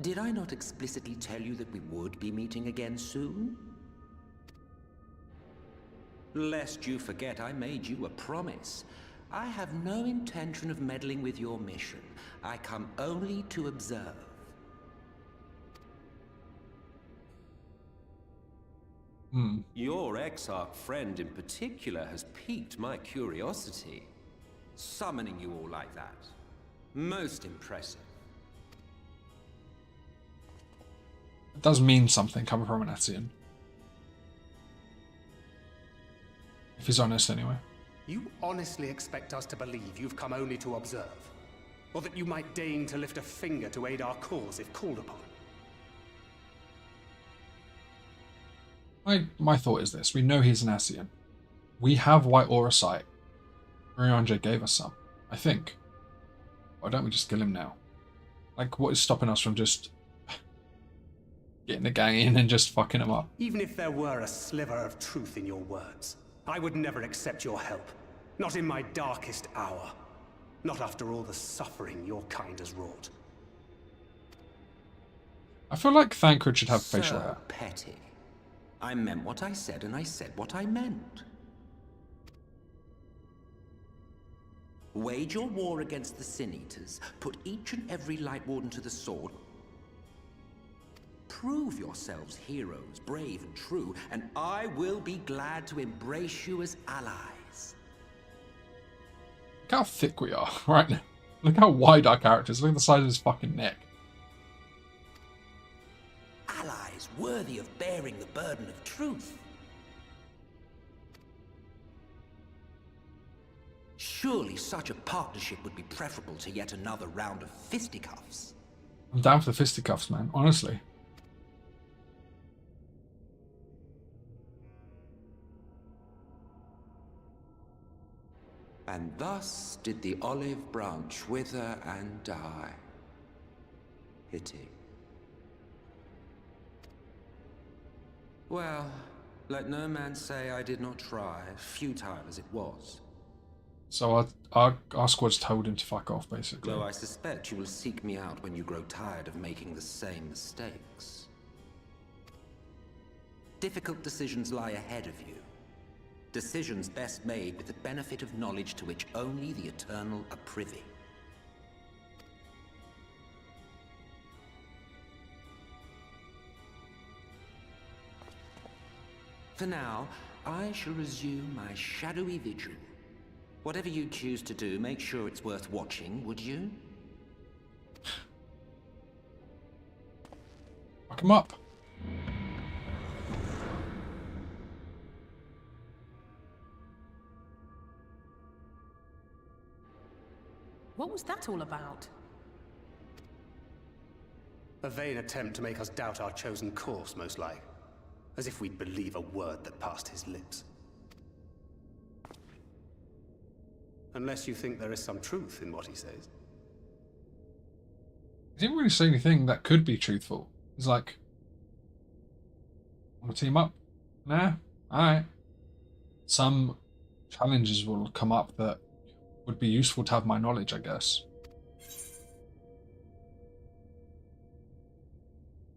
Did I not explicitly tell you that we would be meeting again soon? Lest you forget, I made you a promise. I have no intention of meddling with your mission. I come only to observe. Your Exarch friend in particular has piqued my curiosity. Summoning you all like that. Most impressive. It does mean something coming from an Etienne. If he's honest, anyway. You honestly expect us to believe you've come only to observe? Or that you might deign to lift a finger to aid our cause if called upon? My thought is this. We know he's an Etienne. We have white aura sight. Urianger gave us some, I think. Why don't we just kill him now? Like, what is stopping us from just getting the gang in and just fucking him up? Even if there were a sliver of truth in your words, I would never accept your help. Not in my darkest hour. Not after all the suffering your kind has wrought. I feel like Thancred should have facial hair. So petty. I meant what I said, and I said what I meant. Wage your war against the Sin Eaters. Put each and every Light Warden to the sword. Prove yourselves heroes, brave and true, and I will be glad to embrace you as allies. Look how thick we are, right now. Look how wide our character is. Look at the size of his fucking neck. Allies worthy of bearing the burden of truth. Surely such a partnership would be preferable to yet another round of fisticuffs. I'm down for the fisticuffs, man. Honestly. And thus did the olive branch wither and die. Pity. Well, let no man say I did not try, futile as it was. So our squad's told him to fuck off, basically. Though I suspect you will seek me out when you grow tired of making the same mistakes. Difficult decisions lie ahead of you. Decisions best made with the benefit of knowledge to which only the Eternal are privy. For now, I shall resume my shadowy vigil. Whatever you choose to do, make sure it's worth watching, would you? Fuck him up. What was that all about? A vain attempt to make us doubt our chosen course, most like. As if we'd believe a word that passed his lips. Unless you think there is some truth in what he says. He didn't really say anything that could be truthful. He's like, want to team up? Nah, alright. Some challenges will come up that would be useful to have my knowledge, I guess.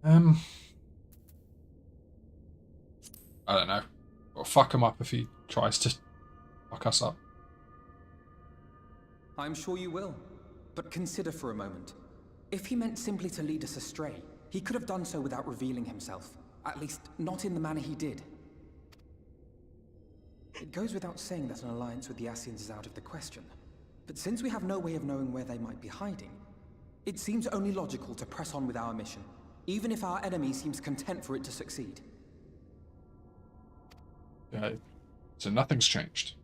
I don't know. We'll fuck him up if he tries to fuck us up. I'm sure you will. But consider for a moment. If he meant simply to lead us astray, he could have done so without revealing himself. At least, not in the manner he did. It goes without saying that an alliance with the Ascians is out of the question. But since we have no way of knowing where they might be hiding, it seems only logical to press on with our mission, even if our enemy seems content for it to succeed. Yeah, so nothing's changed.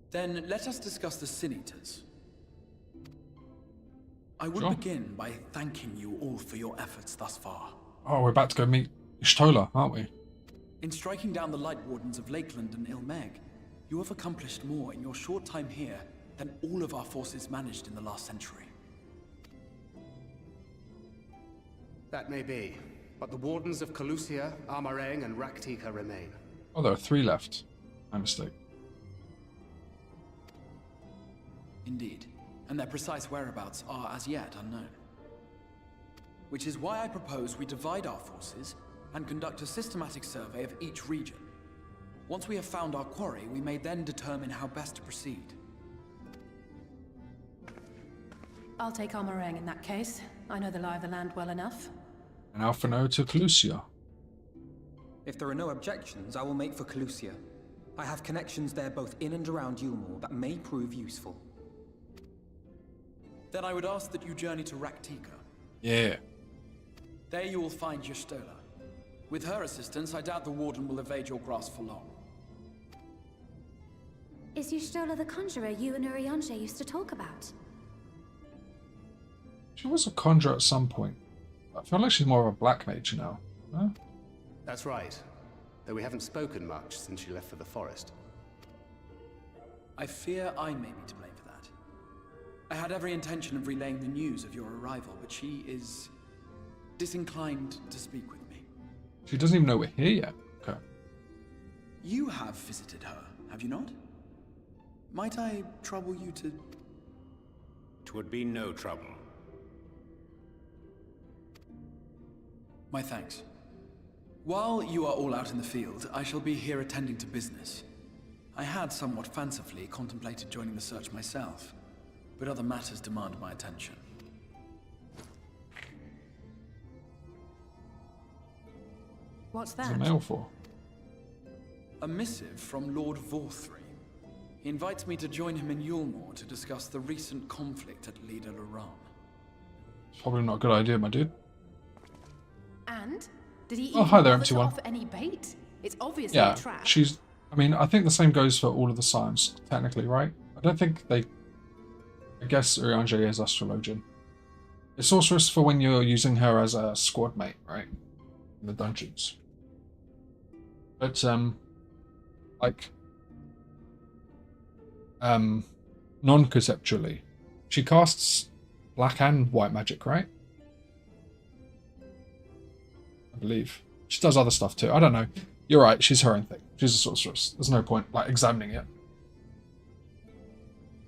Then let us discuss the Sin Eaters. I would Sure. begin by thanking you all for your efforts thus far. Oh, we're about to go meet Ishtola, aren't we? In striking down the Light Wardens of Lakeland and Ilmeg, you have accomplished more in your short time here than all of our forces managed in the last century. That may be, but the Wardens of Calusia, Amareng, and Raktika remain. Oh, there are 3 left. My mistake. Indeed, and their precise whereabouts are as yet unknown. Which is why I propose we divide our forces and conduct a systematic survey of each region. Once we have found our quarry, we may then determine how best to proceed. I'll take Amarang in that case. I know the lie of the land well enough. And Alphino to Calusia. If there are no objections, I will make for Calusia. I have connections there both in and around Yulmore that may prove useful. Then I would ask that you journey to Raktika. Yeah. There you will find Y'shtola. With her assistance, I doubt the Warden will evade your grasp for long. Is Y'shtola the conjurer you and Urianger used to talk about? She was a conjurer at some point. I feel like she's more of a black mage now. Huh? That's right. Though we haven't spoken much since she left for the forest. I fear I may be to blame for that. I had every intention of relaying the news of your arrival, but she is disinclined to speak with me. She doesn't even know we're here yet. Okay. You have visited her, have you not? Might I trouble you to... 'Twould be no trouble. My thanks. While you are all out in the field, I shall be here attending to business. I had somewhat fancifully contemplated joining the search myself, but other matters demand my attention. What's What's that? the mail for? A missive from Lord Vorthry. He invites me to join him in Yulmore to discuss the recent conflict at Lida Luran. It's probably not a good idea, my dude. And? Did he Oh, even hi there, bother empty to one. offer any bait? It's obviously Yeah, a trap. she's... I mean, I think the same goes for all of the signs, technically, right? I don't think they... I guess Urianger is astrologian. It's sorceress for when you're using her as a squad mate, right? In the dungeons. But, like... non-conceptually, she casts black and white magic, right? I believe. She does other stuff too. I don't know. You're right, she's her own thing. She's a sorceress. There's no point, like, examining it.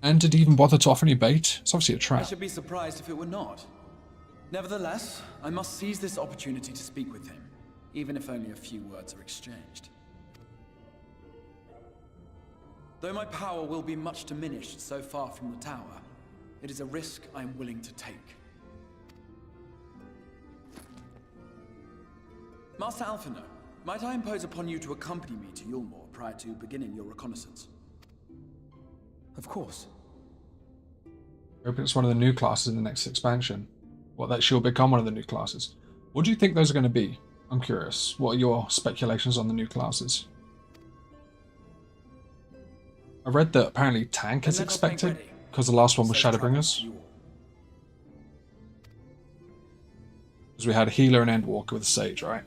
And did he even bother to offer any bait? It's obviously a I trap. should be surprised if it were not. Nevertheless, I must seize this opportunity to speak with him, even if only a few words are exchanged. Though my power will be much diminished so far from the tower, it is a risk I am willing to take. Master Alphino, might I impose upon you to accompany me to Yulmore prior to beginning your reconnaissance? Of course. I hope it's one of the new classes in the next expansion. Well, that she'll become one of the new classes. What do you think those are going to be? I'm curious. What are your speculations on the new classes? I read that apparently tank is expected, because the last one was Shadowbringers. Because we had a healer and endwalker with a sage, right?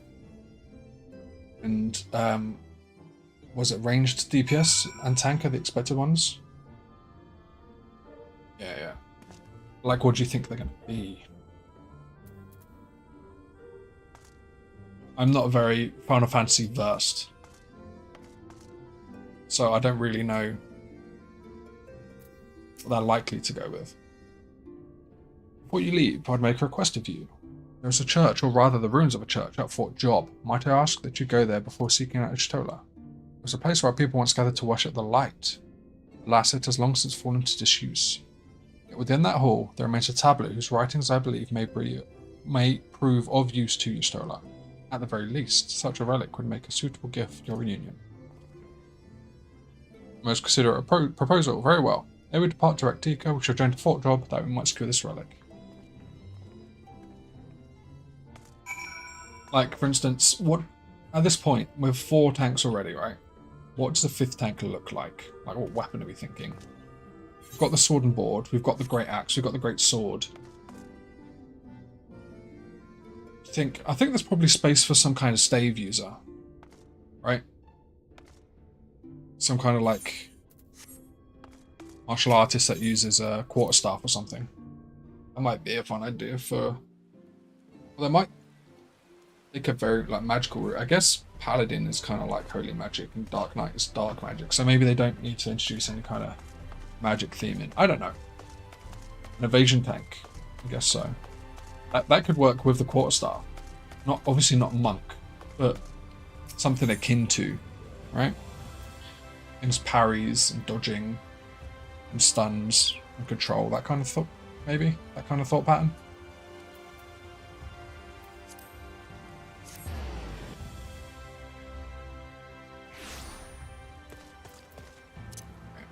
And was it ranged DPS and tank are the expected ones? Yeah. Like, what do you think they're going to be? I'm not very Final Fantasy versed, so I don't really know what they're likely to go with. Before you leave, I'd make a request of you. There is a church, or rather the ruins of a church, at Fort Job. Might I ask that you go there before seeking out Ishtola? It's a place where people once gathered to worship the light. Alas, it has long since fallen into disuse. Yet within that hall, there remains a tablet whose writings, I believe, may prove of use to Ishtola. At the very least, such a relic would make a suitable gift for your reunion. Most considerate proposal. Very well. Ere we depart to Rectica, we shall join to Fort Job that we might secure this relic. Like, for instance, what at this point, with 4 tanks already, right? What does the 5th tank look like? Like, what weapon are we thinking? We've got the sword and board, we've got the great axe, we've got the great sword. I think there's probably space for some kind of stave user, right? Some kind of like martial artist that uses a quarterstaff or something. That might be a fun idea for. Well, they might take a very like magical route. I guess Paladin is kind of like holy magic and Dark Knight is dark magic, so maybe they don't need to introduce any kind of magic theme in. I don't know. An evasion tank, I guess so. That could work with the quarterstaff. Not obviously not monk, but something akin to, right? Things parries and dodging and stuns and control, that kind of thought, maybe? That kind of thought pattern?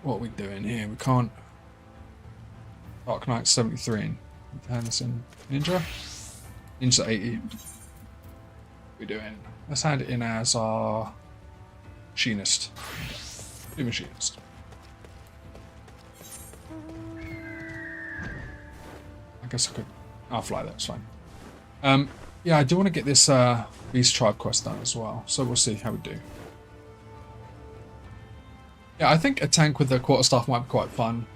What are we doing here? We can't... Dark Knight 73 and Anderson Ninja? Ninja 80. What are we doing? Let's hand it in as our machinist. Do machinist. I guess I could. I'll fly that. It's fine. Yeah, I do want to get this Beast Tribe quest done as well. So we'll see how we do. Yeah, I think a tank with the quarterstaff might be quite fun.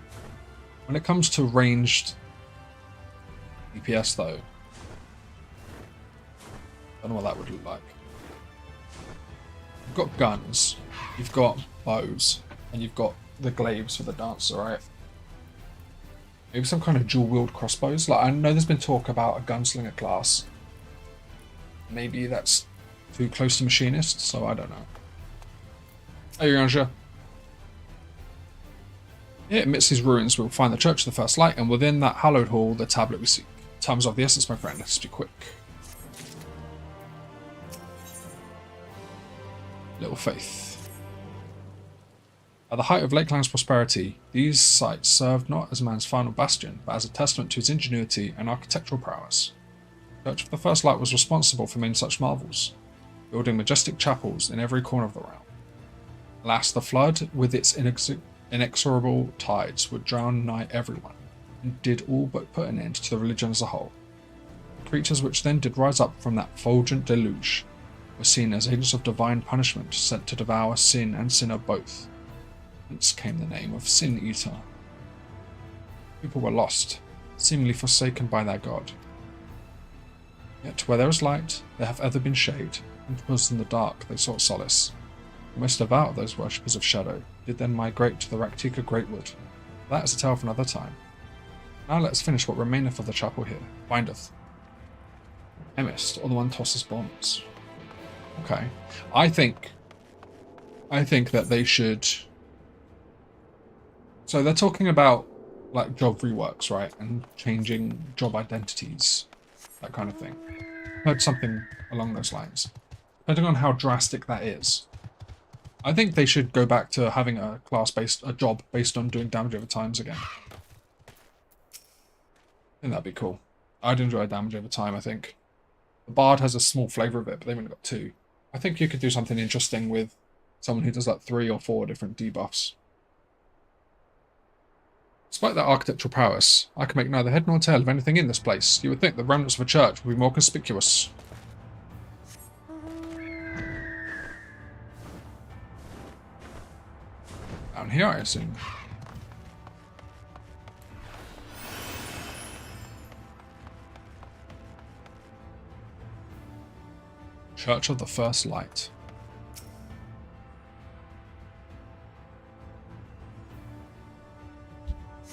When it comes to ranged DPS though, I don't know what that would look like. You've got guns, you've got bows, and you've got the glaives for the dancer, right? Maybe some kind of dual-wield crossbows. Like, I know there's been talk about a gunslinger class. Maybe that's too close to machinist, so I don't know. Hey, Ranger. Yeah, amidst these ruins, we'll find the Church of the First Light, and within that hallowed hall, the tablet we seek. Time's of the essence, my friend. Let's be quick. Little faith. At the height of Lakeland's prosperity, these sites served not as man's final bastion, but as a testament to his ingenuity and architectural prowess. The Church of the First Light was responsible for many such marvels, building majestic chapels in every corner of the realm. Alas, the flood, with its inexorable tides, would drown nigh everyone, and did all but put an end to the religion as a whole. The creatures which then did rise up from that fulgent deluge were seen as agents of divine punishment sent to devour sin and sinner both. Hence came the name of Sin Eater. People were lost, seemingly forsaken by their god. Yet where there is light, there have ever been shade, and 'twas in the dark they sought solace. The most devout of those worshippers of shadow did then migrate to the Raktika Greatwood. That is a tale for another time. Now let us finish what remaineth of the chapel here. Bindeth. Chemist, or the one tosses bombs. Okay. I think that they should... So they're talking about like job reworks, right? And changing job identities. That kind of thing. Heard something along those lines. depending on how drastic that is. I think they should go back to having a job based on doing damage over times again. I think that'd be cool. I'd enjoy damage over time, I think. The Bard has a small flavour of it, but they've only got 2. I think you could do something interesting with someone who does like 3 or 4 different debuffs. Despite their architectural prowess, I can make neither head nor tail of anything in this place. You would think the remnants of a church would be more conspicuous. Down here, I assume. Church of the First Light.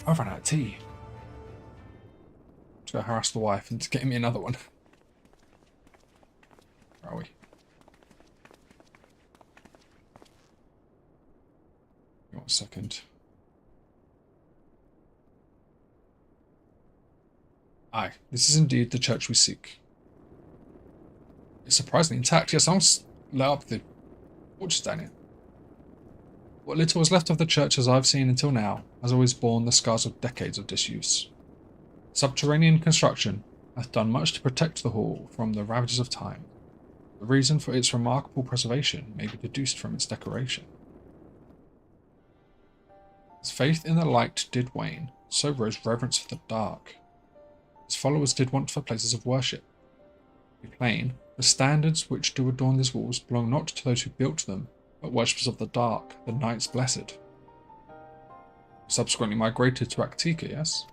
I've run out of tea. To go harass the wife into getting me another one. Where are we? One second. Aye, this is indeed the church we seek. It's surprisingly intact. Yes, I'll let up the torches down here. What little was left of the church as I've seen until now has always borne the scars of decades of disuse. Subterranean construction hath done much to protect the hall from the ravages of time. The reason for its remarkable preservation may be deduced from its decoration. As faith in the light did wane, so rose reverence for the dark. Its followers did want for places of worship. To be plain, the standards which do adorn these walls belong not to those who built them, but worshippers of the dark, the Knights Blessed. Subsequently migrated to Raktika, yes?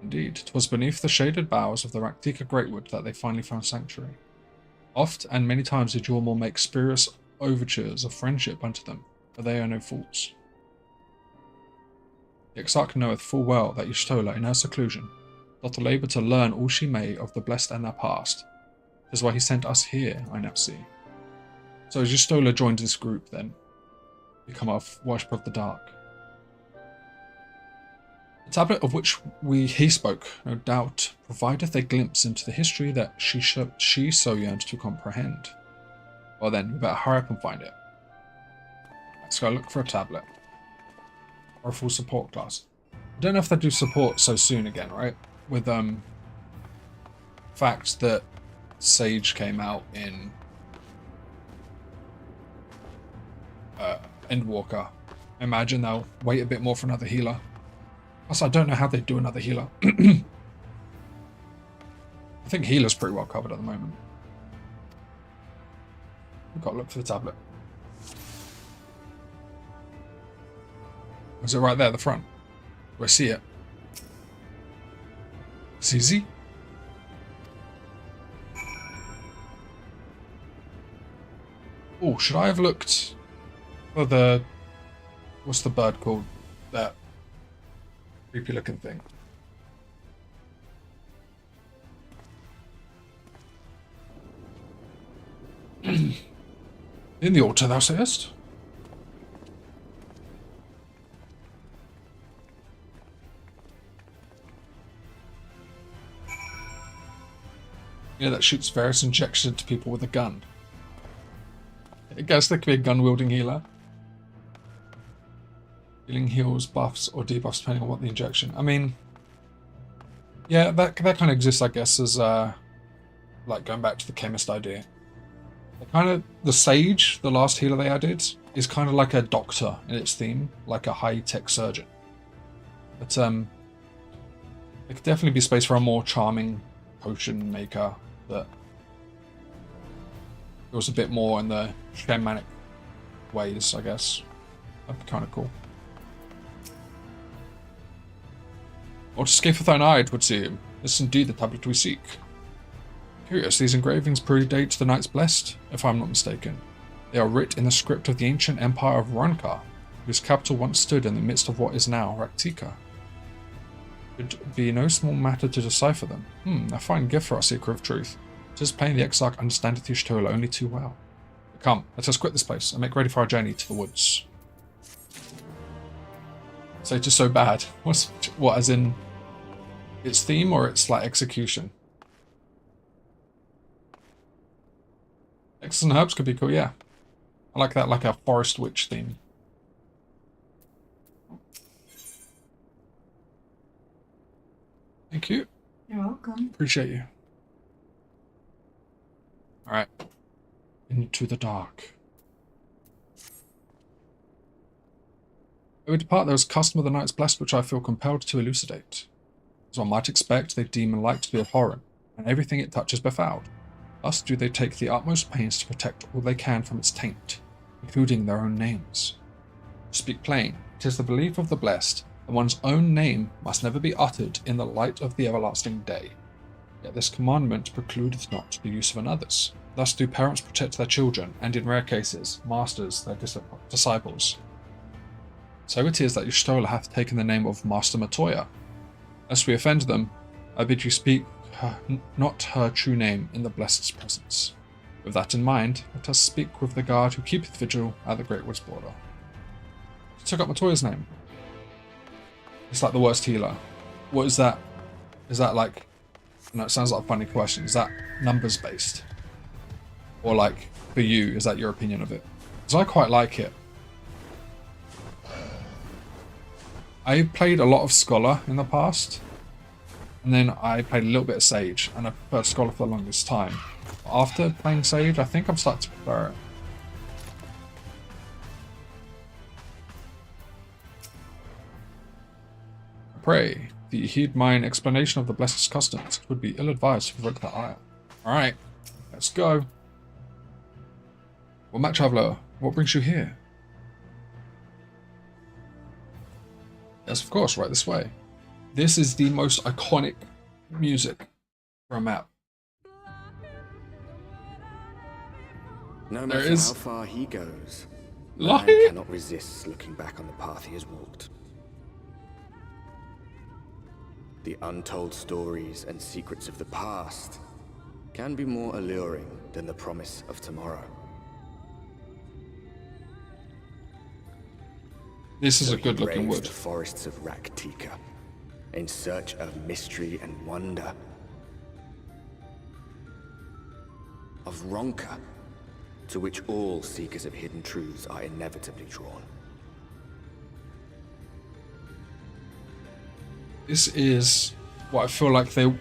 Indeed, 'twas beneath the shaded boughs of the Raktika Greatwood that they finally found sanctuary. Oft and many times did Yormul make spurious overtures of friendship unto them, but they are no fools. The Exarch knoweth full well that Y'shtola, in her seclusion, doth labour to learn all she may of the blessed and their past. 'Tis why he sent us here, I now see. So as Y'shtola joined this group then, become a worshipper of the dark. The tablet of which he spoke, no doubt, provideth a glimpse into the history that she so yearned to comprehend. Well then, we better hurry up and find it. Let's go look for a tablet. Or a full support class. I don't know if they do support so soon again, right? With fact that Sage came out in Endwalker. I imagine they'll wait a bit more for another healer. Plus, I don't know how they do another healer. I think healer's pretty well covered at the moment. We've got to look for the tablet. Is it right there at the front? Do I see it? It's easy. Oh, should I have looked for the... What's the bird called? That creepy looking thing. In the altar, thou sayest? Yeah, that shoots various injections to people with a gun. I guess there could be a gun-wielding healer. Healing heals, buffs, or debuffs depending on what the injection. I mean, yeah, that kind of exists, I guess, as like going back to the chemist idea. The sage, the last healer they added, is kind of like a doctor in its theme, like a high-tech surgeon. But there could definitely be space for a more charming potion maker that goes a bit more in the shamanic ways, I guess. That'd be kind of cool. Or to escape with thine eye, it would seem. This is indeed the tablet we seek. Curious, these engravings predate the Knights Blessed, if I'm not mistaken. They are writ in the script of the ancient empire of Runkar, whose capital once stood in the midst of what is now Raktika. It would be no small matter to decipher them. A fine gift for our seeker of truth. 'Tis plain the Exarch understandeth Y'shtola only too well. But come, let us quit this place and make ready for our journey to the woods. So it's just so bad. What, as in its theme or its like execution? X's and herbs could be cool, yeah. I like that, like a forest witch theme. Thank you. You're welcome. Appreciate you. Alright. Into the dark. Ere we depart, there is a custom of the Knights Blessed which I feel compelled to elucidate. As one might expect, they deem light to be abhorrent, and everything it touches befouled. Thus do they take the utmost pains to protect all they can from its taint, including their own names. To speak plain, it is the belief of the blessed that one's own name must never be uttered in the light of the everlasting day. Yet this commandment precludeth not the use of another's. Thus do parents protect their children, and in rare cases, masters their disciples. So it is that Y'shtola hath taken the name of Master Matoya. Lest we offend them, I bid you speak not her true name in the Blessed's presence. With that in mind, let us speak with the guard who keepeth vigil at the Great Wood's border. She took up Matoya's name. It's like the worst healer. What is that? Is that like... No, it sounds like a funny question. Is that numbers based? Or like, for you, is that your opinion of it? Because I quite like it. I played a lot of Scholar in the past, and then I played a little bit of Sage, and I preferred Scholar for the longest time. After playing Sage, I think I'm starting to prefer it. I pray that you heed mine explanation of the Blessed's customs. It would be ill-advised to provoke the ire. Alright, let's go. Well, Matt Traveller, what brings you here? Yes, of course, right this way. This is the most iconic music for a map. No matter how far he goes, man cannot resist looking back on the path he has walked. The untold stories and secrets of the past can be more alluring than the promise of tomorrow. This is a good looking wood. The forests of Raktika, in search of mystery and wonder. Of Ronka, to which all seekers of hidden truths are inevitably drawn. This is what I feel like the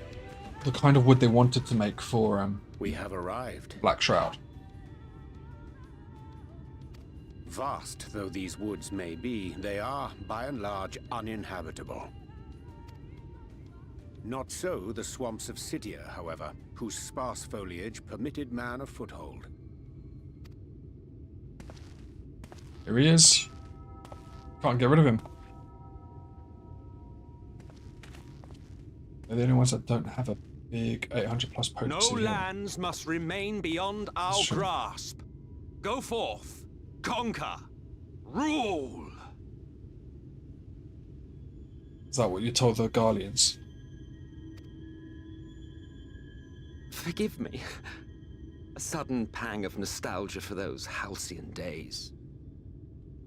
kind of wood they wanted to make for we have arrived. Black Shroud. Vast though these woods may be, they are, by and large, uninhabitable. Not so the swamps of Cydia, however, whose sparse foliage permitted man a foothold. Here he is. Can't get rid of him. They're the only ones that don't have a big 800 plus potency. No lands must remain beyond our grasp. Go forth. Conquer! Rule! Is that what you told the Garleans? Forgive me. A sudden pang of nostalgia for those halcyon days.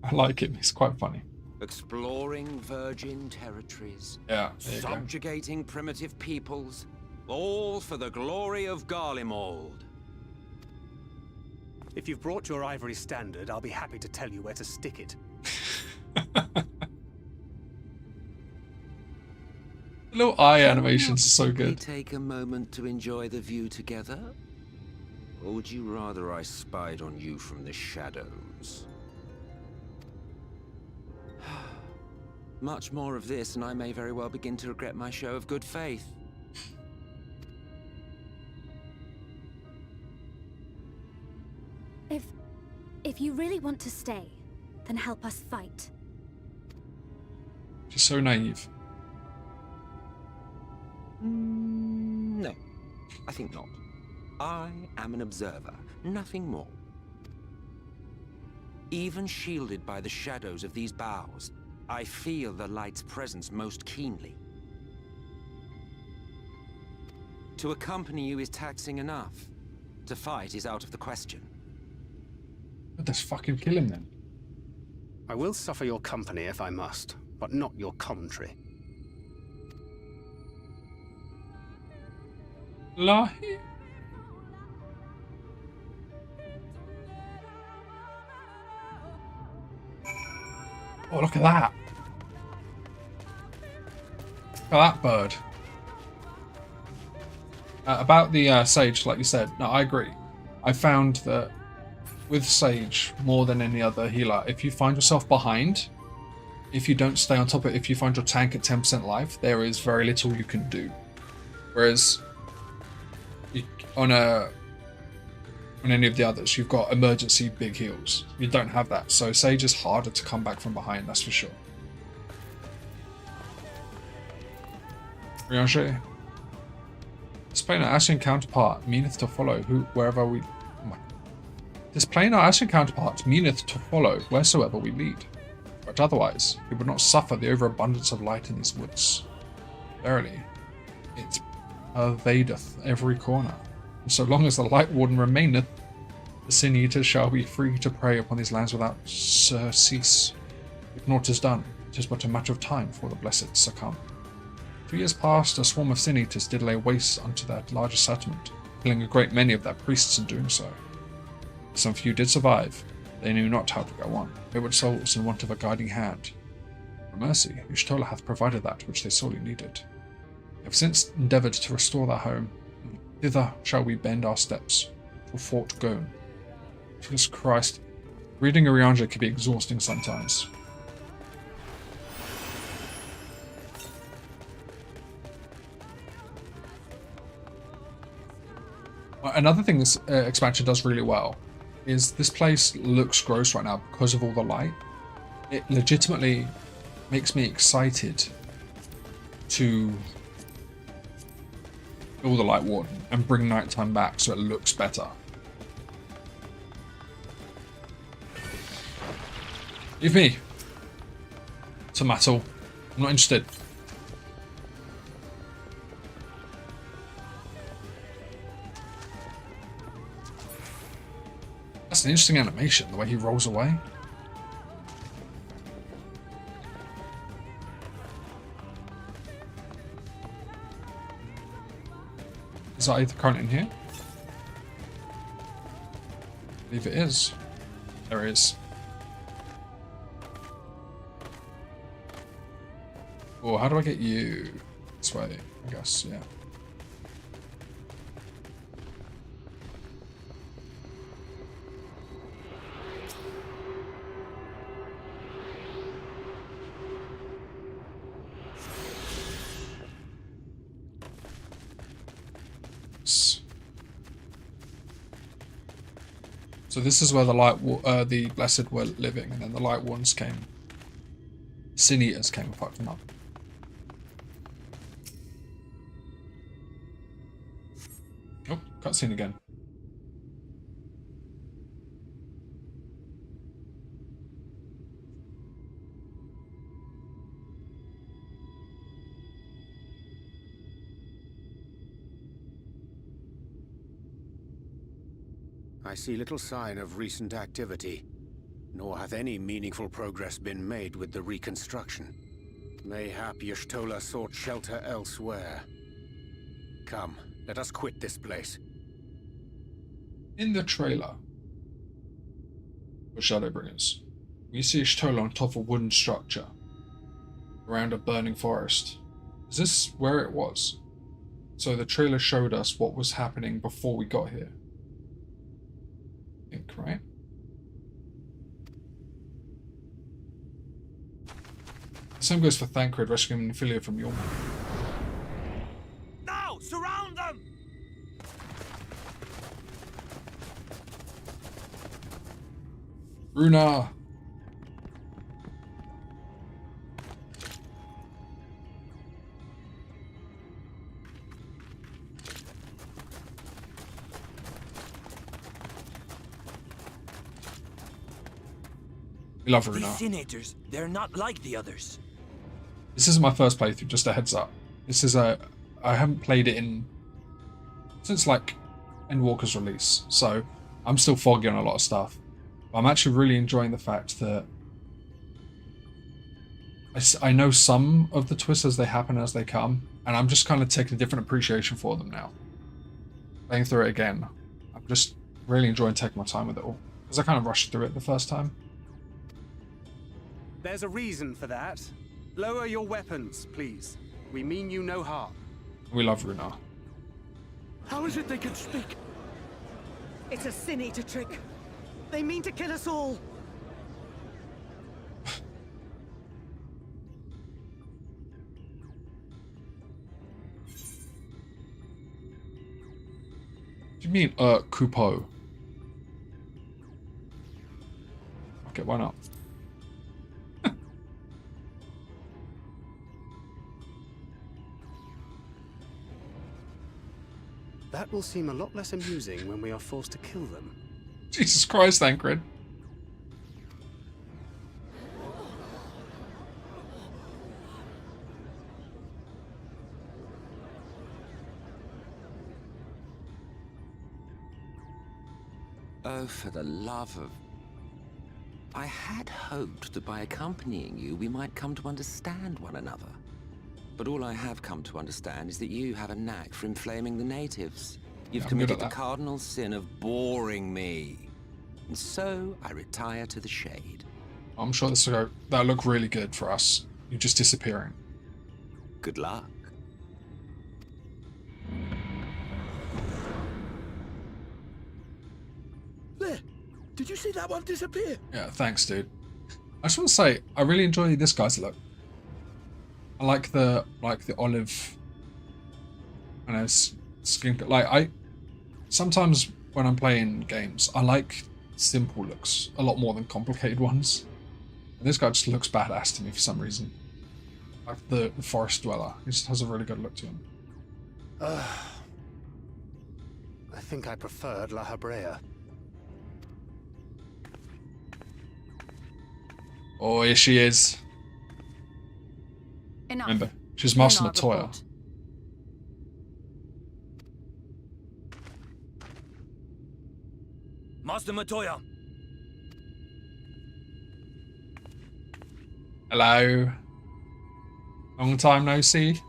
I like him, he's quite funny. Exploring virgin territories. Yeah, subjugating primitive peoples. All for the glory of Garlemald. If you've brought your ivory standard, I'll be happy to tell you where to stick it. The little eye animations are so good. We take a moment to enjoy the view together? Or would you rather I spied on you from the shadows? Much more of this, and I may very well begin to regret my show of good faith. If you really want to stay, then help us fight. She's so naive. No, I think not. I am an observer, nothing more. Even shielded by the shadows of these boughs, I feel the light's presence most keenly. To accompany you is taxing enough. To fight is out of the question. Let's fucking kill him then. I will suffer your company if I must, but not your commentary. Lahi. Oh, look at that. Look at that bird. About the Sage, like you said, no, I agree. I found that with Sage, more than any other healer, if you find yourself behind, if you don't stay on top of it, if you find your tank at 10% life, there is very little you can do. Whereas on any of the others, you've got emergency big heals. You don't have that, so Sage is harder to come back from behind, that's for sure. Riange. Displaying our Ashen counterpart meaneth to follow wherever we... Oh my... Displaying our Ashen counterpart meaneth to follow wheresoever we lead. But otherwise, we would not suffer the overabundance of light in these woods. Verily, it pervadeth every corner. And so long as the Light Warden remaineth, the Sin Eaters shall be free to prey upon these lands without surcease. If naught is done, it is but a matter of time before the blessed succumb. 2 years past, a swarm of Sin Eaters did lay waste unto that larger settlement, killing a great many of their priests in doing so. Some few did survive. They knew not how to go on. Wayward souls in want of a guiding hand. For mercy, Y'shtola hath provided that which they sorely needed. They have since endeavoured to restore their home. Thither shall we bend our steps, to Fort Gone. Jesus Christ, reading Urianger can be exhausting sometimes. Another thing this expansion does really well is this place looks gross right now because of all the light. It legitimately makes me excited to kill the Light Warden and bring nighttime back so it looks better. Leave me. Tomato. I'm not interested. That's an interesting animation, the way he rolls away. Is that Aether Current in here? I believe it is. There it is. Oh, how do I get you? This way, I guess, yeah. So this is where the Blessed were living, and then the Light Ones came. Sin Eaters came and fucked them up. Oh, cutscene again. I see little sign of recent activity, nor hath any meaningful progress been made with the reconstruction. Mayhap Y'shtola sought shelter elsewhere. Come, let us quit this place. In the trailer for Shadowbringers, we see Y'shtola on top of a wooden structure around a burning forest. Is this where it was? So the trailer showed us what was happening before we got here. I think, right? The same goes for Thancred rescuing Ophelia from Yorma. Now, surround them! Runa! We love Runa. These Senators, they're not like the others. This isn't my first playthrough, just a heads up. This is I haven't played it since like Endwalker's release, so I'm still foggy on a lot of stuff. But I'm actually really enjoying the fact that I know some of the twists as they happen as they come, and I'm just kind of taking a different appreciation for them now. Playing through it again, I'm just really enjoying taking my time with it all, because I kind of rushed through it the first time. There's a reason for that. Lower your weapons, please. We mean you no harm. We love Runa. How is it they can speak? It's a Sin Eater trick. They mean to kill us all. What do you mean, Kupo? Okay, why not? That will seem a lot less amusing when we are forced to kill them. Jesus Christ, Thancred. Oh, for the love of... I had hoped that by accompanying you, we might come to understand one another. But all I have come to understand is that you have a knack for inflaming the natives. You've committed the cardinal sin of boring me. And so, I retire to the shade. I'm sure that'll look really good for us. You're just disappearing. Good luck. There! Did you see that one disappear? Yeah, thanks, dude. I just want to say, I really enjoy this guy's look. I like the olive, I know, skin. Sometimes when I'm playing games, I like simple looks a lot more than complicated ones. And this guy just looks badass to me for some reason. Like the forest dweller, he just has a really good look to him. I think I preferred La Habrea. Oh, here she is. Enough. Remember, she's Master Matoya. Master Matoya. Hello. Long time no see.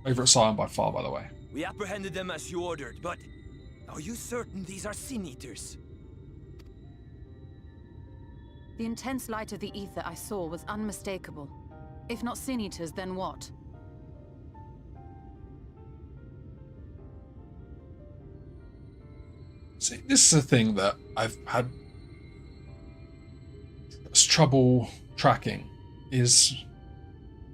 Favorite scion by far, by the way. We apprehended them as you ordered, but are you certain these are Sin Eaters? The intense light of the ether I saw was unmistakable. If not Sin Eaters, then what? See, this is a thing that I've had trouble tracking, is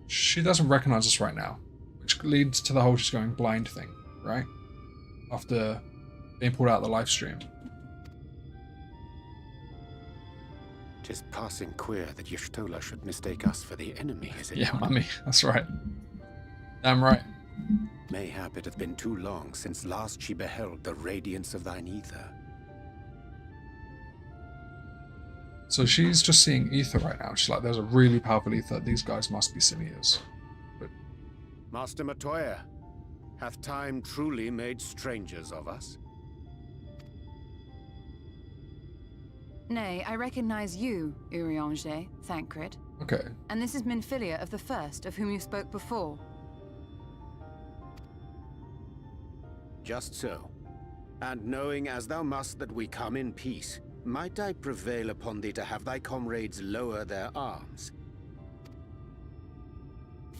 she doesn't recognize us right now, which leads to the whole she's going blind thing, right? After being pulled out of the live stream. Tis passing queer that Y'shtola should mistake us for the enemy, is it? Yeah, not? mummy, that's right. Damn right. Mayhap it hath been too long since last she beheld the radiance of thine ether. So she's just seeing ether right now. She's like, there's a really powerful ether. These guys must be Sin Eaters. But Master Matoya, hath time truly made strangers of us? Nay, I recognize you, Urianger, Thancred. okay. And this is Minfilia of the First, of whom you spoke before. Just so. And knowing as thou must that we come in peace, might I prevail upon thee to have thy comrades lower their arms?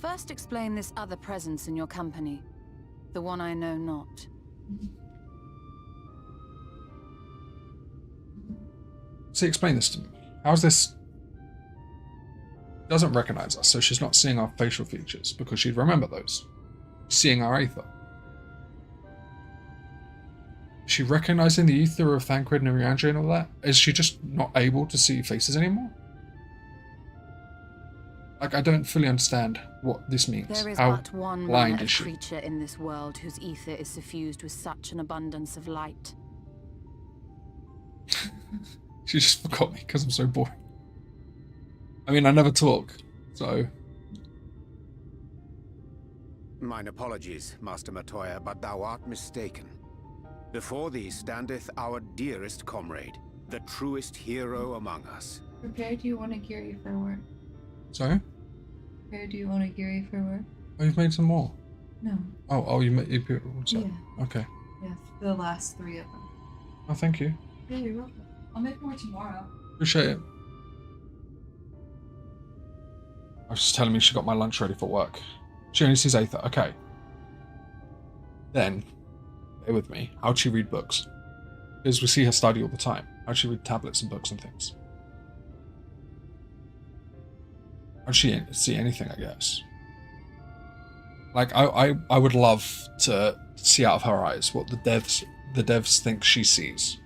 First explain this other presence in your company. The one I know not. See, explain this to me. How's this? Doesn't recognize us, so she's not seeing our facial features because she'd remember those. She's seeing our ether. Is she recognizing the ether of Thancred and Urianger and all that? Is she just not able to see faces anymore? Like, I don't fully understand what this means. There is How but one blind manner is of she? creature in this world whose ether is suffused with such an abundance of light. She just forgot me because I'm so boring. I mean, I never talk, so... Mine apologies, Master Matoya, but thou art mistaken. Before thee standeth our dearest comrade, the truest hero among us. Prepare, do you want to gear you for work? Sorry? Prepare, do you want to gear you for work? Oh, you've made some more? No. Oh, you made... Yeah. Okay. Yes, the last 3 of them. Oh, thank you. Yeah, you're welcome. I'll make more tomorrow. Appreciate it. I was just telling me she got my lunch ready for work. She only sees Aether. Okay. Then, bear with me. How'd she read books? Because we see her study all the time. How'd she read tablets and books and things? How'd she see anything, I guess? Like, I would love to see out of her eyes what the devs think she sees.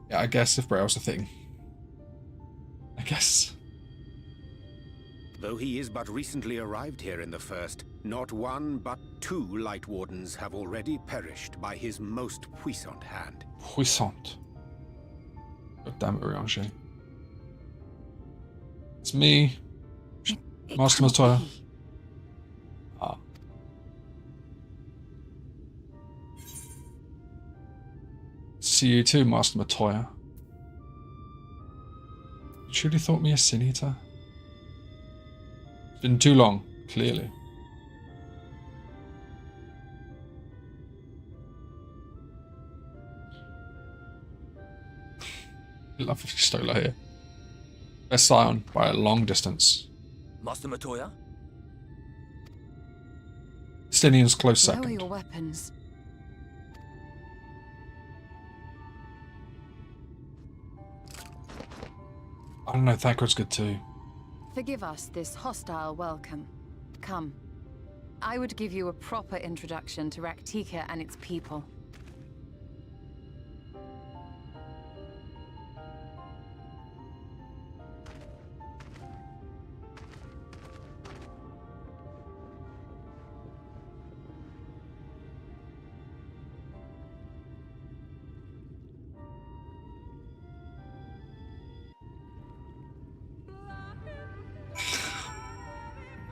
Yeah, I guess if Braille's a thing. I guess. Though he is but recently arrived here in the First, not one but 2 Light Wardens have already perished by his most puissant hand. Puissant. God damn it, Rianche. It's me, Master Matoya. Ah. See you too, Master Matoya. You truly thought me a Sin Eater? It's been too long, clearly. I love Stola here. Best Scion by a long distance. Master Matoya? Stinian's close Where are second. your weapons? I don't know, Thancred's good too. Forgive us this hostile welcome. Come. I would give you a proper introduction to Raktika and its people.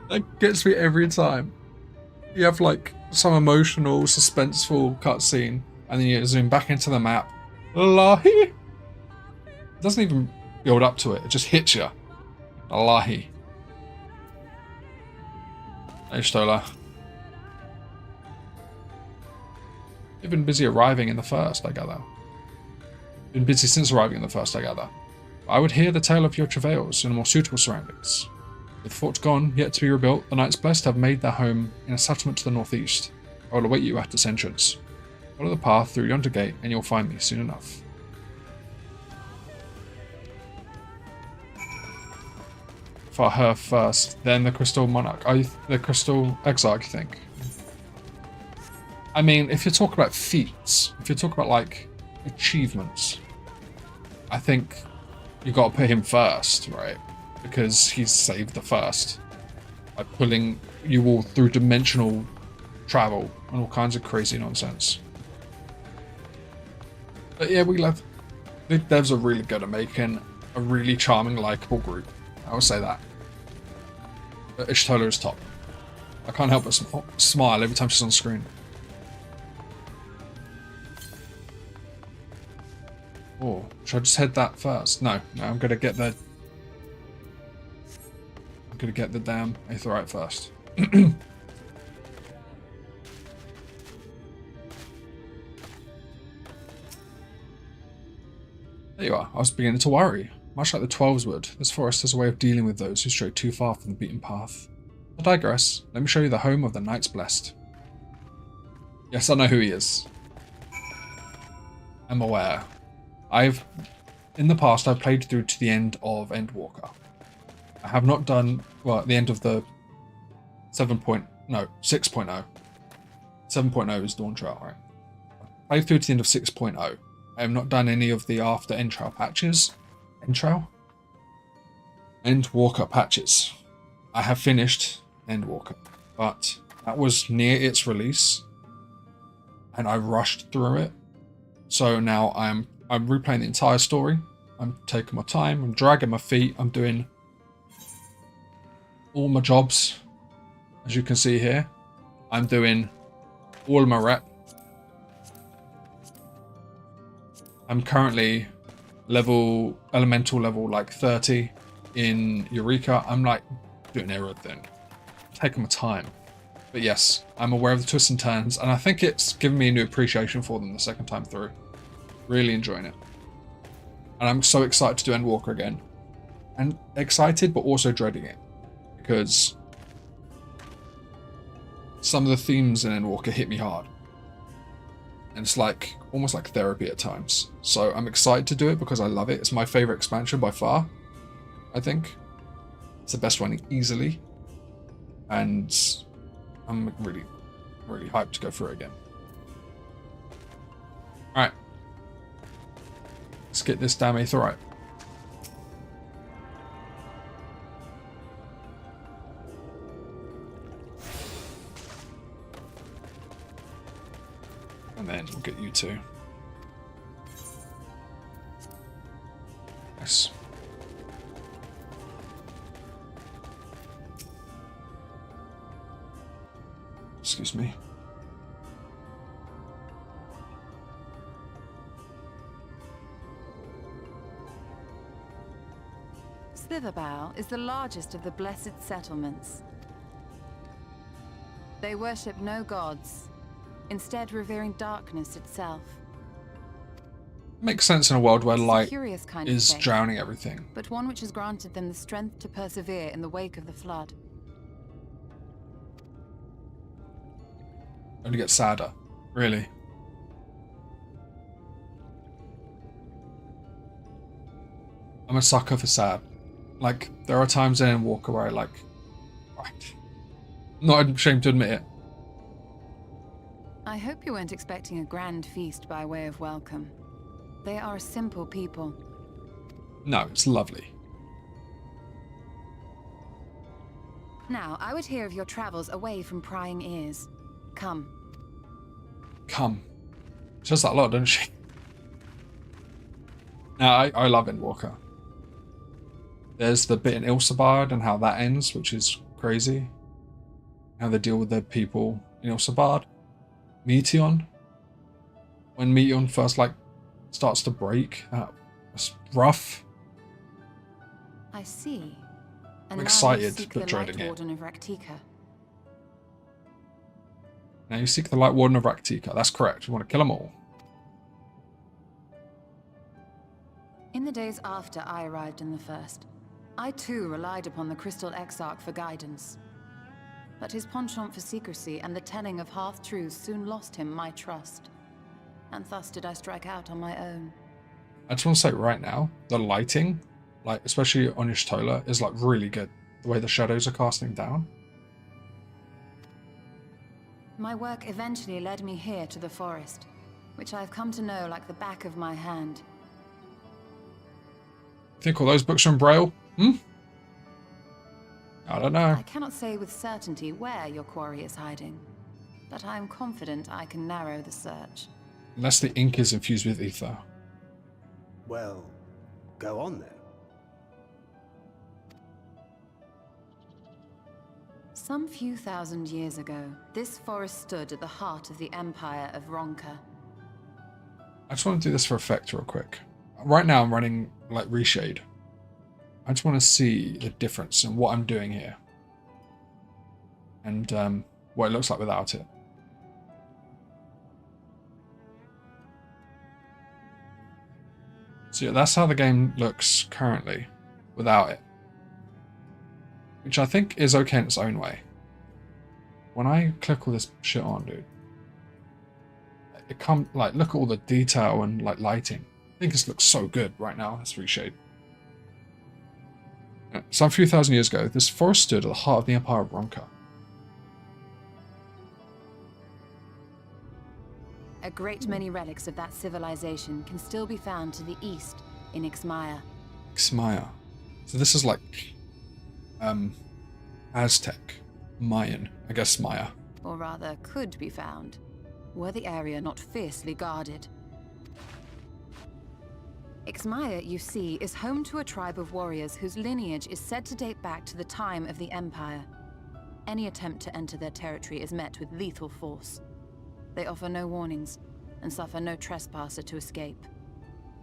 That gets me every time. You have like some emotional, suspenseful cutscene, and then you zoom back into the map. Lahi! It doesn't even build up to it, it just hits you. Lahi. Hey, Stola. You've been busy arriving in the First, I gather. Been busy since arriving in the First, I gather. I would hear the tale of your travails in more suitable surroundings. With the fort gone, yet to be rebuilt, the Knights Blessed have made their home in a settlement to the northeast. I will await you at its entrance. Follow the path through yonder gate, and you'll find me soon enough. For her first, then the Crystal Monarch. The Crystal Exarch, you think? I mean, if you're talking about feats, if you're talking about, like, achievements, I think you got to put him first, right? Because he's saved the First by pulling you all through dimensional travel and all kinds of crazy nonsense. But yeah, we love. The devs are really good at making a really charming, likable group. I would say that. But Ishtola is top. I can't help but smile every time she's on screen. Oh, should I just head that first? No, I'm gonna get the. I'm gonna get the damn Aetherite first. There you are. I was beginning to worry. Much like the Twelves would, this forest has a way of dealing with those who stray too far from the beaten path. I digress. Let me show you the home of the Knights Blessed. Yes, I know who he is. I'm aware. In the past, I've played through to the end of Endwalker. I have not done, well, at the end of the 6.0. 7.0 is Dawn Trail, right? I played through to the end of 6.0. I have not done any of the after End Trail patches. Endwalker patches. I have finished Endwalker, but that was near its release, and I rushed through it. So now I'm replaying the entire story. I'm taking my time. I'm dragging my feet. I'm doing all my jobs, as you can see here. I'm doing all my rep. I'm currently elemental level like 30 in Eureka. I'm like doing everything, taking my time. But But yes, I'm aware of the twists and turns, and I think it's given me a new appreciation for them the second time through. Really enjoying it. And I'm so excited to do Endwalker again. And excited, but also dreading it. Because some of the themes in Endwalker hit me hard. And it's like, almost like therapy at times. So I'm excited to do it because I love it. It's my favourite expansion by far, I think. It's the best one easily. And I'm really, really hyped to go through it again. Alright. Let's get this damn Aetheryte. And then we'll get you two. Nice. Excuse me. Slitherbow is the largest of the blessed settlements. They worship no gods, instead revering darkness itself. Makes sense in a world where It's a light curious kind is of faith, drowning everything. but one which has granted them the strength to persevere in the wake of the flood. Only get sadder. Really. I'm a sucker for sad. Like, there are times in Walker where I like... Right. Not ashamed to admit it. I hope you weren't expecting a grand feast by way of welcome. They are a simple people. No, it's lovely. Now, I would hear of your travels away from prying ears. Come. Come. She does that a lot, doesn't she? Now, I love Endwalker. There's the bit in Ilsabard and how that ends, which is crazy. How they deal with the people in Ilsabard. Meteon. When Meteon first, like, starts to break. That's rough. I see. I'm And excited, now you seek but the dreading Light it. Warden of Raktika. Now you seek the Light Warden of Raktika. That's correct. You want to kill them all. In the days after I arrived in the First, I too relied upon the Crystal Exarch for guidance. But his penchant for secrecy and the telling of half-truths soon lost him my trust. And thus did I strike out on my own. I just want to say right now, the lighting, like especially on Y'shtola, is like really good. The way the shadows are casting down. My work eventually led me here to the forest, which I've come to know like the back of my hand. Think all those books are in Braille? I don't know. I cannot say with certainty where your quarry is hiding, but I am confident I can narrow the search. Unless the ink is infused with ether. Well, go on then. Some few thousand years ago, this forest stood at the heart of the Empire of Ronka. I just want to do this for effect real quick. Right now I'm running like Reshade. I just want to see the difference in what I'm doing here. And what it looks like without it. So yeah, that's how the game looks currently, without it. Which I think is okay in its own way. When I click all this shit on, dude, it comes like, look at all the detail and like lighting. I think this looks so good right now. Let's reshade. Some few thousand years ago, this forest stood at the heart of the Empire of Ronka. A great many relics of that civilization can still be found to the east in Ixmaya. Ixmaya. So this is like Aztec, Mayan, I guess Maya. Or rather, could be found, were the area not fiercely guarded. Ixmaya, you see, is home to a tribe of warriors whose lineage is said to date back to the time of the Empire. Any attempt to enter their territory is met with lethal force. They offer no warnings, and suffer no trespasser to escape.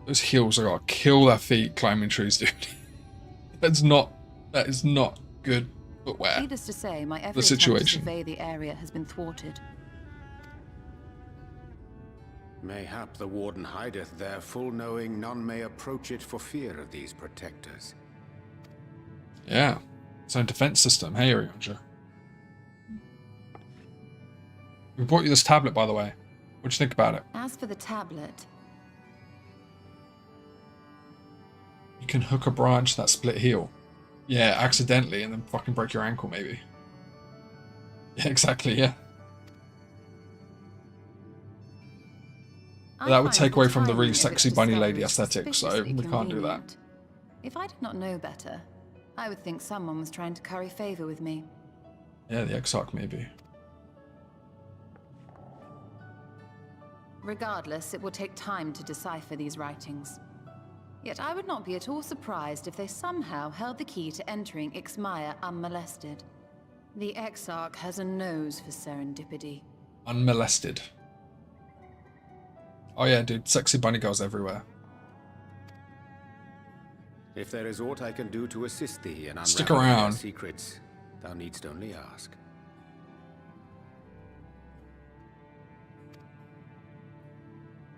Those heels are gonna kill their feet climbing trees, dude. That is not good. But where? Needless to say, my every The attempt to situation. survey the area has been thwarted. Mayhap the Warden hideth there, full knowing none may approach it for fear of these protectors. Yeah. Its own defense system. Hey, Arianja. We brought you this tablet, by the way. What do you think about it? As for the tablet, You can hook a branch to that split heel. Yeah, accidentally, and then fucking break your ankle, maybe. Yeah, exactly, yeah. But that would take away from the really sexy bunny lady aesthetic, so we can't do that. If I did not know better, I would think someone was trying to curry favor with me. Yeah, the Exarch, maybe. Regardless, it will take time to decipher these writings. Yet I would not be at all surprised if they somehow held the key to entering Ixmaya unmolested. The Exarch has a nose for serendipity. Unmolested. Oh yeah, dude, sexy bunny girls everywhere. If there is aught I can do to assist thee in Stick unraveling their around. secrets, thou needst only ask.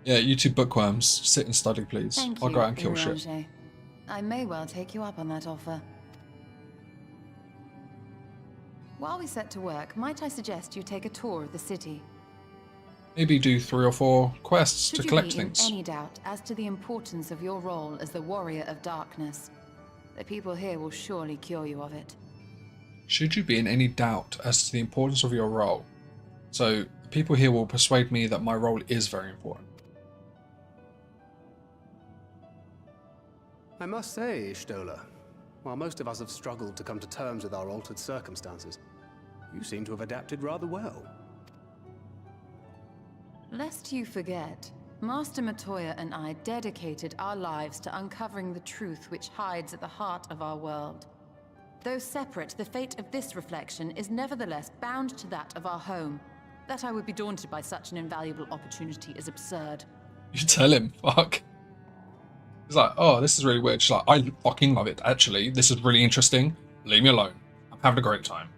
Yeah, you two bookworms, sit and study, please. Thank I'll you, go out and kill shit. Urianger. I may well take you up on that offer. While we set to work, might I suggest you take a tour of the city? Maybe do 3 or 4 quests Should to you collect be in things. any doubt as to the importance of your role as the Warrior of Darkness, the people here will surely cure you of it. Should you be in any doubt as to the importance of your role? So, the people here will persuade me that my role is very important. I must say, Stola, while most of us have struggled to come to terms with our altered circumstances, you seem to have adapted rather well. Lest you forget, Master Matoya and I dedicated our lives to uncovering the truth which hides at the heart of our world. Though separate, the fate of this reflection is nevertheless bound to that of our home. That I would be daunted by such an invaluable opportunity is absurd. You tell him, fuck. He's like, oh, this is really weird. She's like, I fucking love it, actually. This is really interesting. Leave me alone. I'm having a great time.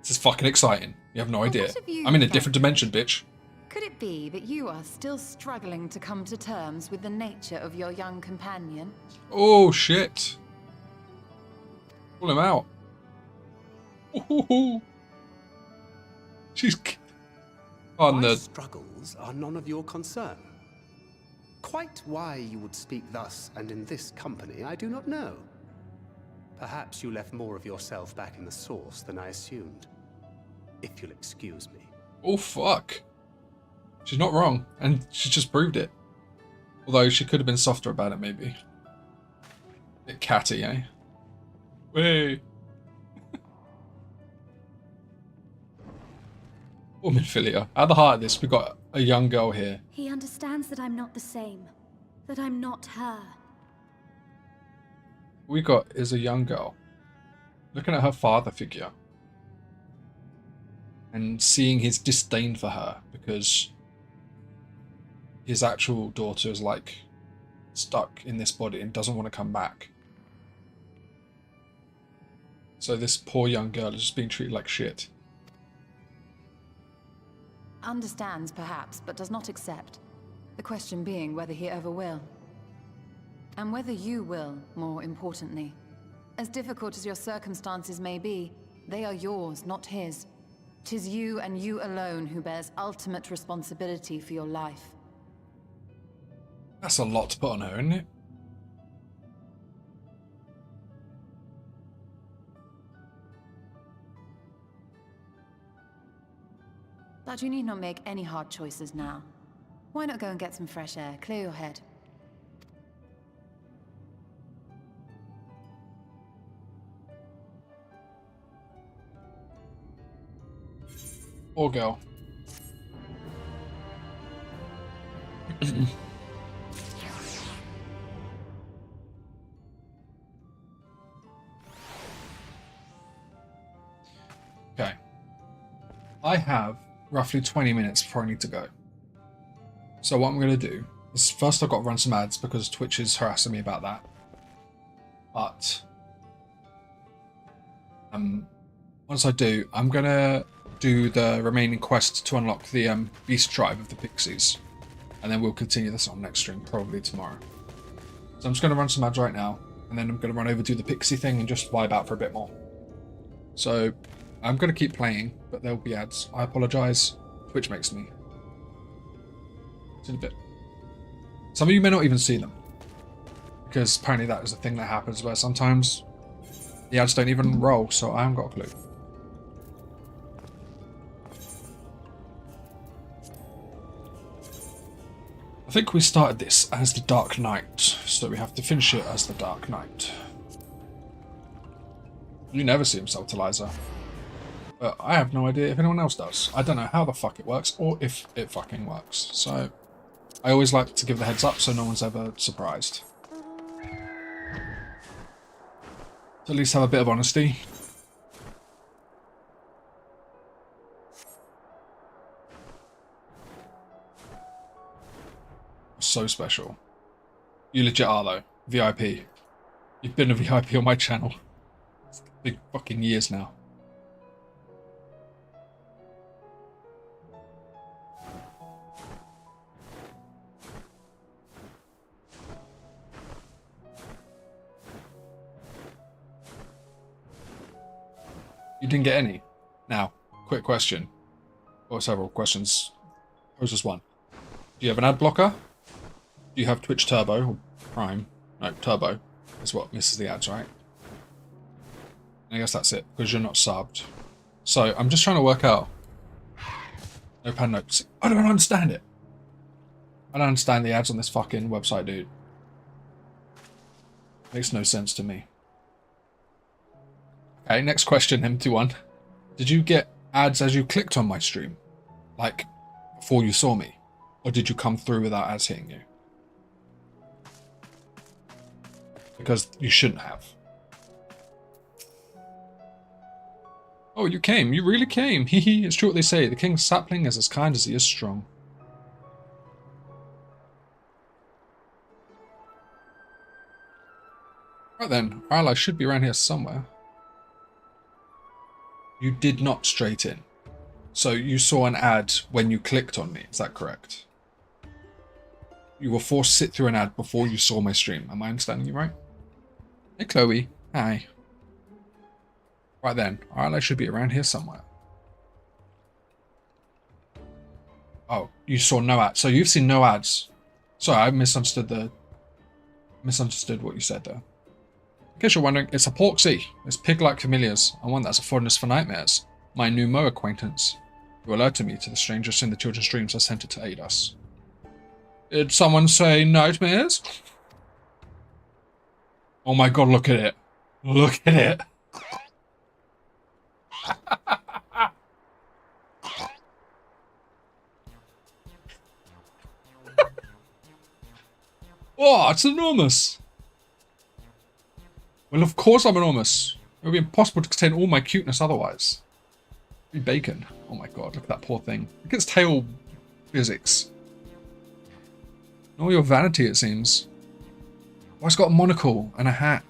This is fucking exciting. You have no idea. I'm in a different dimension, bitch. Could it be that you are still struggling to come to terms with the nature of your young companion? Oh, shit. Pull him out. Ooh. She's... on My the... struggles are none of your concern. Quite why you would speak thus and in this company, I do not know. Perhaps you left more of yourself back in the source than I assumed. If you'll excuse me. Oh, fuck. She's not wrong, and she just proved it. Although she could have been softer about it, maybe. Bit catty, eh? Way. Womanphilia. At the heart of this, we've got a young girl here. He understands that I'm not the same. That I'm not her. What we got is a young girl looking at her father figure and seeing his disdain for her because his actual daughter is like stuck in this body and doesn't want to come back. So this poor young girl is just being treated like shit. Understands, perhaps, but does not accept. The question being whether he ever will. And whether you will, more importantly. As difficult as your circumstances may be, they are yours, not his. 'Tis you and you alone who bears ultimate responsibility for your life. That's a lot to put on her, isn't it? But you need not make any hard choices now. Why not go and get some fresh air, clear your head? Poor girl. Okay. I have roughly 20 minutes before I need to go. So what I'm going to do is first I've got to run some ads because Twitch is harassing me about that. But Once I do, I'm going to do the remaining quest to unlock the beast tribe of the pixies. And then we'll continue this on next stream, probably tomorrow. So I'm just going to run some ads right now. And then I'm going to run over, do the pixie thing, and just vibe out for a bit more. So I'm going to keep playing, but there'll be ads. I apologise. Twitch makes me. It's in a bit. Some of you may not even see them. Because apparently that is a thing that happens where sometimes the ads don't even roll, so I haven't got a clue. I think we started this as the Dark Knight, so we have to finish it as the Dark Knight. You never see him Subtilizer. But I have no idea if anyone else does. I don't know how the fuck it works, or if it fucking works. So I always like to give the heads up so no one's ever surprised. To at least have a bit of honesty. So special. You legit are though. VIP. You've been a VIP on my channel. It's big fucking years now. You didn't get any. Now, quick question. Or several questions. Pose as one. Do you have an ad blocker? Do you have Twitch Turbo or Prime? No, Turbo is what misses the ads, right? I guess that's it, because you're not subbed. So, I'm just trying to work out. Notepad notes. I don't understand it. I don't understand the ads on this fucking website, dude. Makes no sense to me. Okay, next question, MT1. Did you get ads as you clicked on my stream? Like, before you saw me? Or did you come through without ads hitting you? Because you shouldn't have. Oh, you came. You really came. Hee hee. It's true what they say. The king's sapling is as kind as he is strong. Right then. Our ally should be around here somewhere. You did not straight in. So you saw an ad when you clicked on me. Is that correct? You were forced to sit through an ad before you saw my stream. Am I understanding you right? Hey, Chloe. Hi. Right then. Our ally should be around here somewhere. Oh, you saw no ads. So you've seen no ads. Sorry, I misunderstood what you said there. In case you're wondering, it's a Porksy. It's pig-like familiars, and one that's a fondness for nightmares. My new Mo acquaintance, who alerted me to the strangers in the children's dreams, I sent it to aid us. Did someone say nightmares? Oh my god, look at it. Look at it. Oh, it's enormous. Well, of course I'm enormous. It would be impossible to contain all my cuteness otherwise. Be bacon. Oh my god, look at that poor thing. Look at its tail physics. And all your vanity, it seems. Oh, it's got a monocle and a hat.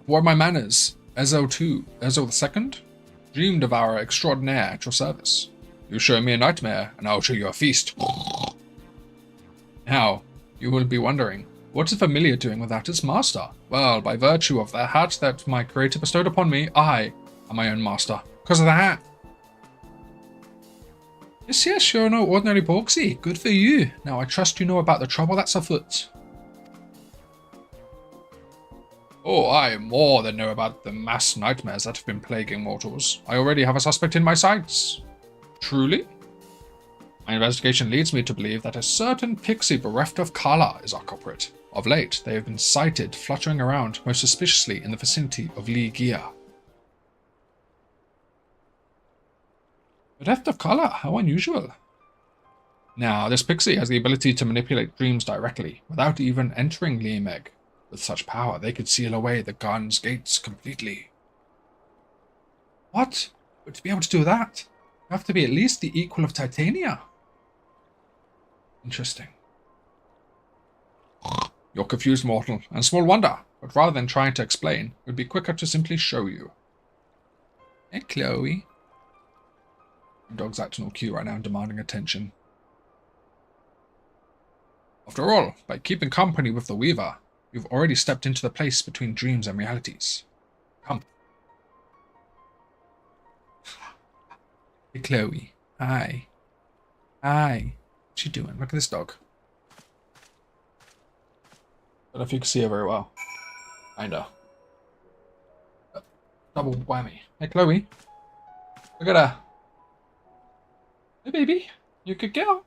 What are my manners? Ezel II. Ezel II? Dream devourer extraordinaire at your service. You show me a nightmare, and I'll show you a feast. Now, you will be wondering, what is familiar doing without its master? Well, by virtue of the hat that my creator bestowed upon me, I am my own master. Because of the hat. Yes, you're no ordinary Porksy. Good for you. Now I trust you know about the trouble that's afoot. Oh, I more than know about the mass nightmares that have been plaguing mortals. I already have a suspect in my sights. Truly? My investigation leads me to believe that a certain pixie bereft of color is our culprit. Of late, they have been sighted fluttering around most suspiciously in the vicinity of Lee Gia. Bereft of color? How unusual. Now, this pixie has the ability to manipulate dreams directly, without even entering Lee Meg. With such power, they could seal away the garden's gates completely. What? But to be able to do that, you have to be at least the equal of Titania. Interesting. You're confused, mortal, and small wonder, but rather than trying to explain, it would be quicker to simply show you. Hey, Chloe. The dog's acting all cute right now and demanding attention. After all, by keeping company with the Weaver, you've already stepped into the place between dreams and realities. Come. Hey, Chloe. Hi. Hi. What's she doing? Look at this dog. I don't know if you can see her very well. Kinda. Double whammy. Hey, Chloe. Look at her. Hey, baby. You a good girl.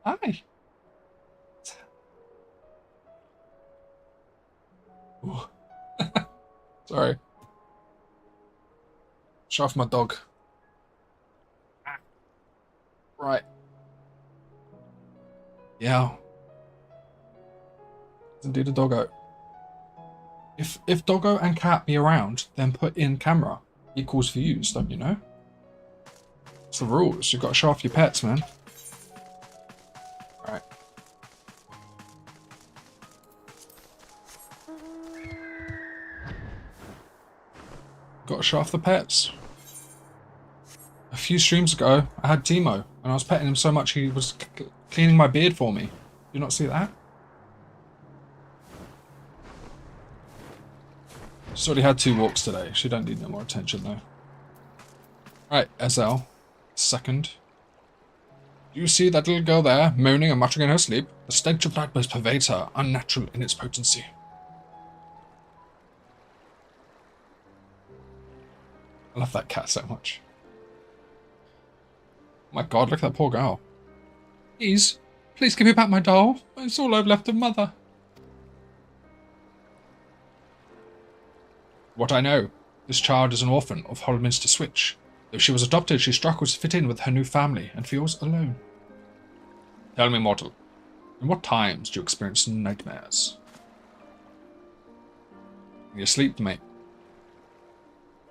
Hi. Sorry. Show off my dog. Right. Yeah. Indeed a doggo. If doggo and cat be around, then put in camera equals views, don't you know? It's the rules. You've got to show off your pets, man. Alright. Got to show off the pets. A few streams ago, I had Timo, and I was petting him so much he was cleaning my beard for me. Do you not see that? She's already had 2 walks today. She don't need no more attention, though. Right, SL. Second. Do you see that little girl there, moaning and muttering in her sleep? The stench of nightmares pervades her, unnatural in its potency. I love that cat so much. Oh my god, look at that poor girl. Please give me back my doll. It's all I've left of Mother. What I know, this child is an orphan of Holminster Switch. Though she was adopted, she struggles to fit in with her new family and feels alone. Tell me, mortal, in what times do you experience nightmares? In your sleep, mate.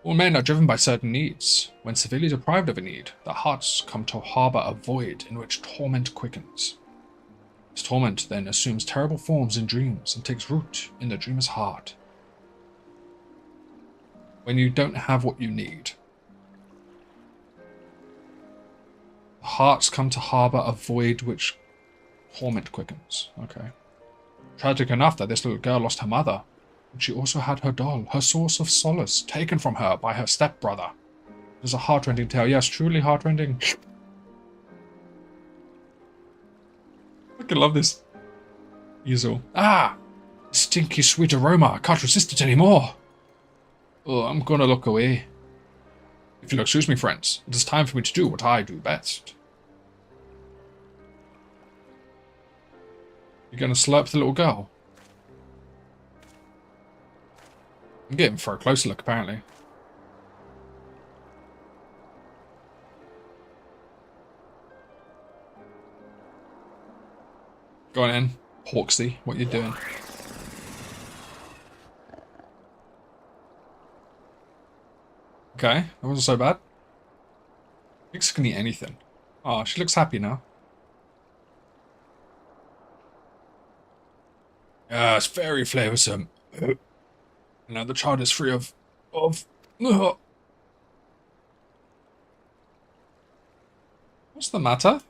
All men are driven by certain needs. When severely deprived of a need, their hearts come to harbour a void in which torment quickens. This torment then assumes terrible forms in dreams and takes root in the dreamer's heart. When you don't have what you need, the hearts come to harbour a void which torment quickens. Okay. Tragic enough that this little girl lost her mother, and she also had her doll, her source of solace, taken from her by her stepbrother. It is a heartrending tale. Yes, truly heartrending. I can love this easel. Ah! Stinky sweet aroma. I can't resist it anymore. Oh, I'm gonna look away. If you'll excuse me, friends, it is time for me to do what I do best. You're gonna slurp the little girl? I'm getting for a closer look, apparently. Go on in, Hawksy, what you doing? Okay, that wasn't so bad. Pix can eat anything. Oh, she looks happy now. Yeah, it's very flavoursome. Now the child is free of... What's the matter?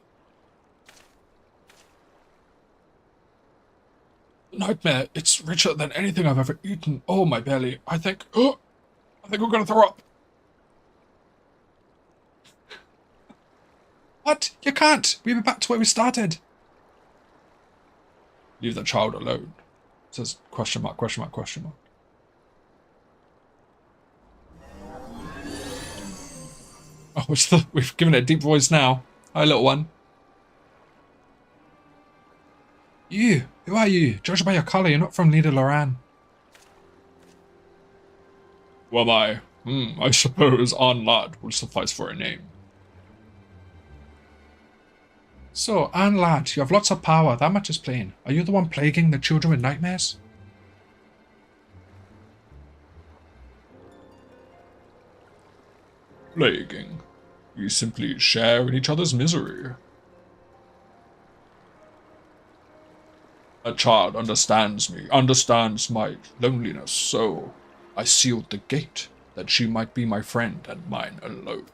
Nightmare, it's richer than anything I've ever eaten. Oh, my belly. I think we're gonna throw up. What? You can't! We were back to where we started. Leave that child alone. It says question mark, question mark, question mark. Oh, we've given it a deep voice now. Hi, little one. You, who are you? Judged by your colour, you're not from Lida Loran. Who am I? I suppose An Lad will suffice for a name. So, An Lad, you have lots of power, that much is plain. Are you the one plaguing the children with nightmares? Plaguing? We simply share in each other's misery. That child understands me, understands my loneliness, so I sealed the gate. that she might be my friend and mine alone.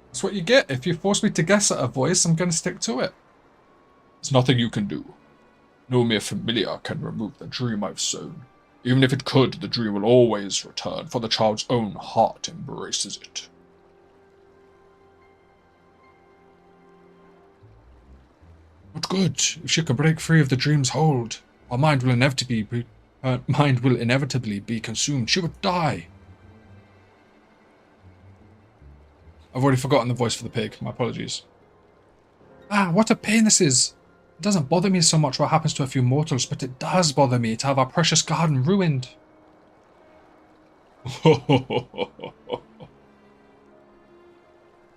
That's what you get. If you force me to guess at a voice, I'm going to stick to it. There's nothing you can do. No mere familiar can remove the dream I've sown. Even if it could, the dream will always return, for the child's own heart embraces it. Not good. If she can break free of the dream's hold, her mind will inevitably be consumed. She would die. I've already forgotten the voice for the pig. My apologies. Ah, what a pain this is. It doesn't bother me so much what happens to a few mortals, but it does bother me to have our precious garden ruined. I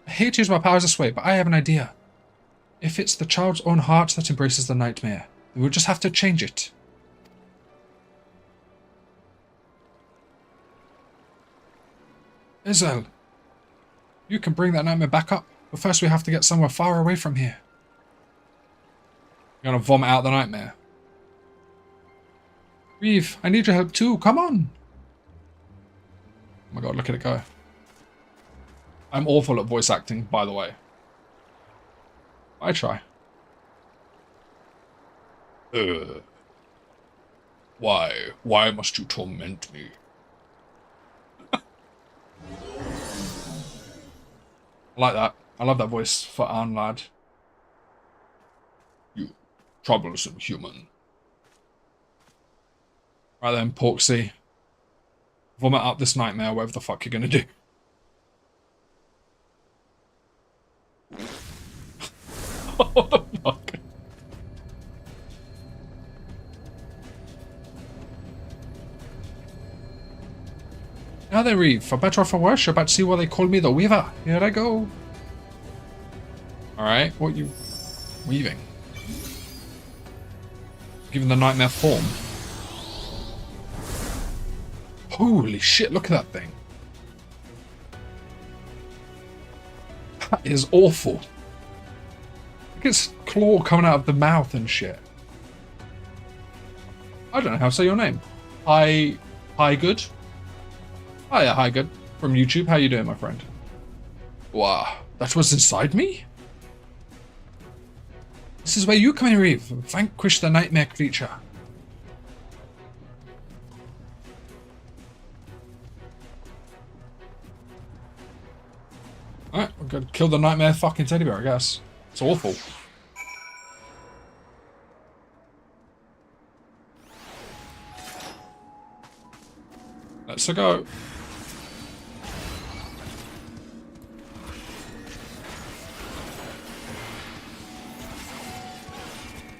hate to use my powers this way, but I have an idea. If it's the child's own heart that embraces the nightmare, then we'll just have to change it. Izel, you can bring that nightmare back up, but first we have to get somewhere far away from here. You're gonna vomit out the nightmare. Reeve, I need your help too, come on! Oh my god, look at it go. I'm awful at voice acting, by the way. I try. Why? Why must you torment me? I like that. I love that voice for Arn lad. You troublesome human. Right then, Porksy. Vomit up this nightmare, whatever the fuck you're gonna do. What the fuck? Now then, Reeve, for better or for worse, you're about to see why they call me the Weaver. Here I go. Alright, what are you weaving? Given the nightmare form. Holy shit, look at that thing. That is awful. Look at its claw coming out of the mouth and shit. I don't know how to say your name. Hi good? Hiya, hi good. From YouTube, how you doing, my friend? Wow, that was inside me? This is where you come in, Reeve. Vanquish the nightmare creature. Alright, we're gonna kill the nightmare fucking teddy bear, I guess. It's awful. Let's go.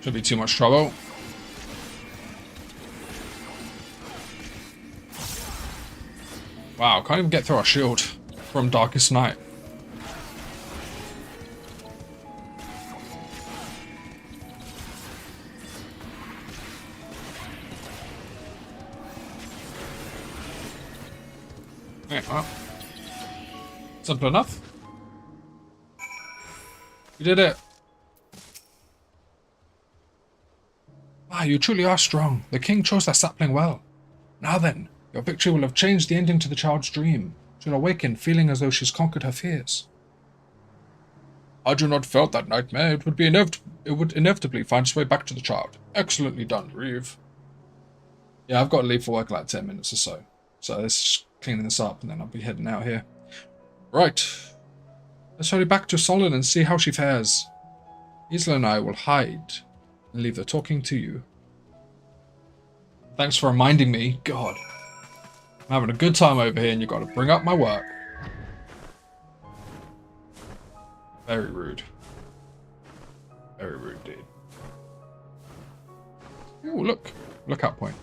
Should be too much trouble. Wow, can't even get through our shield from Darkest Night. Okay, well. Simple enough. We did it. Ah, you truly are strong. The king chose that sapling well. Now then, your victory will have changed the ending to the child's dream. She'll awaken, feeling as though she's conquered her fears. Had you not felt that nightmare, it would inevitably find its way back to the child. Excellently done, Reeve. Yeah, I've got to leave for work in like 10 minutes or so. So let's just cleaning this up and then I'll be heading out here. Right. Let's hurry back to Solon and see how she fares. Isla and I will hide and leave the talking to you. Thanks for reminding me. God. I'm having a good time over here and you've got to bring up my work. Very rude. Very rude, dude. Oh, look. Lookout point.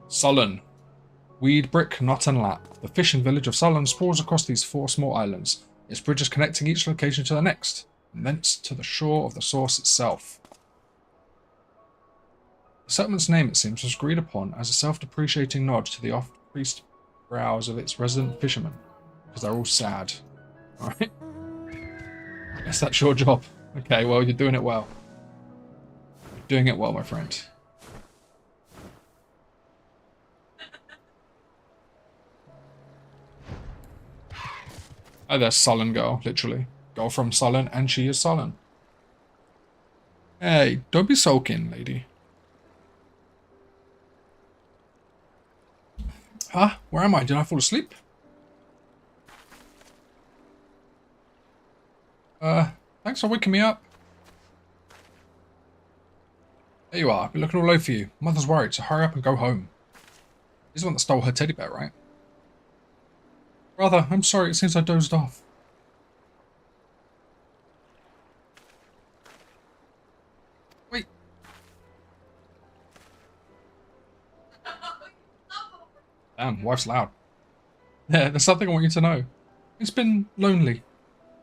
Solon. Weed, brick, knot and lap. The fishing village of Solon sprawls across these 4 small islands, its bridges connecting each location to the next, and thence to the shore of the source itself. The settlement's name, it seems, was agreed upon as a self-depreciating nod to the off-creased brows of its resident fishermen, because they're all sad. Alright? Guess that's your job. Okay, well, you're doing it well. You're doing it well, my friend. Oh, there's sullen girl, literally. Girl from sullen, and she is sullen. Hey, don't be sulking, lady. Huh? Where am I? Did I fall asleep? Thanks for waking me up. There you are. I've been looking all over for you. Mother's worried, so hurry up and go home. He's the one that stole her teddy bear, right? Brother, I'm sorry. It seems I dozed off. Wait. Damn, wife's loud. Yeah, there's something I want you to know. It's been lonely.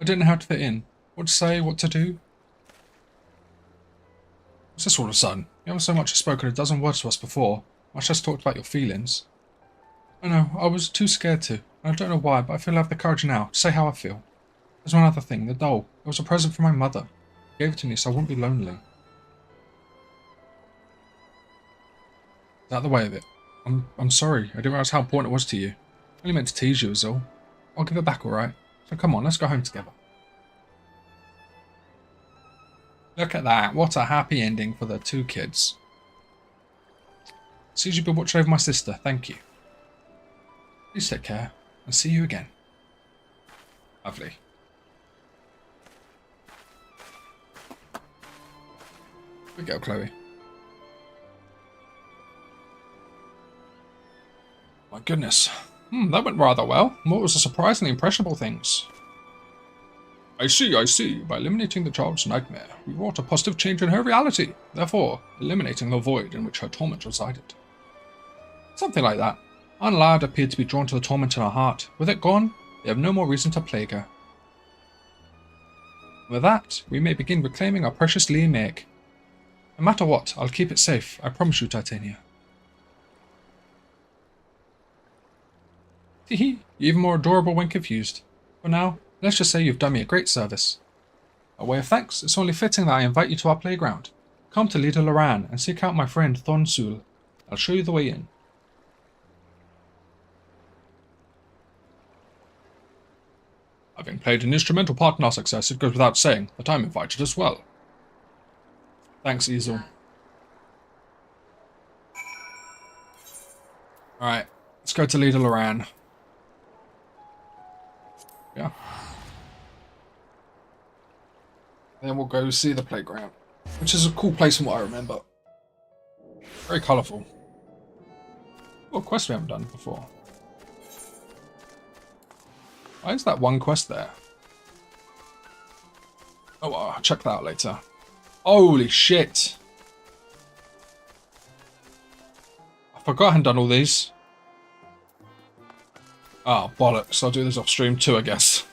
I didn't know how to fit in. What to say, what to do. What's this all of a sudden? You haven't so much as spoken a dozen words to us before, much less talked about your feelings. I know, I was too scared to. I don't know why, but I feel I have the courage now to say how I feel. There's one other thing, the doll. It was a present from my mother. She gave it to me so I wouldn't be lonely. Is that the way of it? I'm sorry. I didn't realize how important it was to you. I only meant to tease you is all. I'll give it back, alright? So come on, let's go home together. Look at that. What a happy ending for the two kids. Seems you've been watching over my sister. Thank you. Please take care and see you again. Lovely. Here we go, Chloe. My goodness. That went rather well. What was the surprisingly impressionable things? I see. By eliminating the child's nightmare, we wrought a positive change in her reality, therefore eliminating the void in which her torment resided. Something like that. Our lad appeared to be drawn to the torment in her heart. With it gone, they have no more reason to plague her. With that, we may begin reclaiming our precious Lee Meg. No matter what, I'll keep it safe, I promise you, Titania. Hehe, you're even more adorable when confused. For now, let's just say you've done me a great service. A way of thanks, it's only fitting that I invite you to our playground. Come to Lida Loran and seek out my friend Thornsul. I'll show you the way in. Having played an instrumental part in our success, it goes without saying that I'm invited as well. Thanks, Easel. Alright, let's go to Lida Loran. Yeah. Then we'll go see the playground, which is a cool place from what I remember. Very colourful. Oh, a quest we haven't done before. Why is that one quest there? Oh, well, I'll check that out later. Holy shit! I forgot I hadn't done all these. Oh, bollocks. I'll do this off stream too, I guess.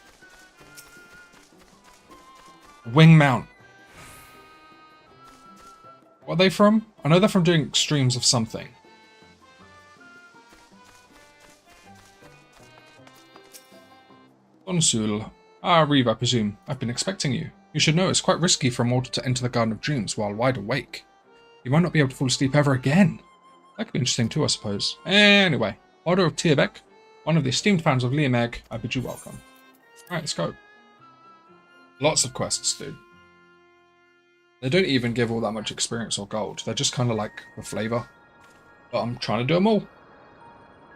Wing mount. What are they from? I know they're from doing streams of something. Thornsul. Ah, Reeve, I presume. I've been expecting you. You should know it's quite risky for a mortal to enter the Garden of Dreams while wide awake. You might not be able to fall asleep ever again. That could be interesting too, I suppose. Anyway, Order of Tierbeck, one of the esteemed fans of Liameg, I bid you welcome. Alright, let's go. Lots of quests, dude. They don't even give all that much experience or gold. They're just kind of like the flavour. But I'm trying to do them all.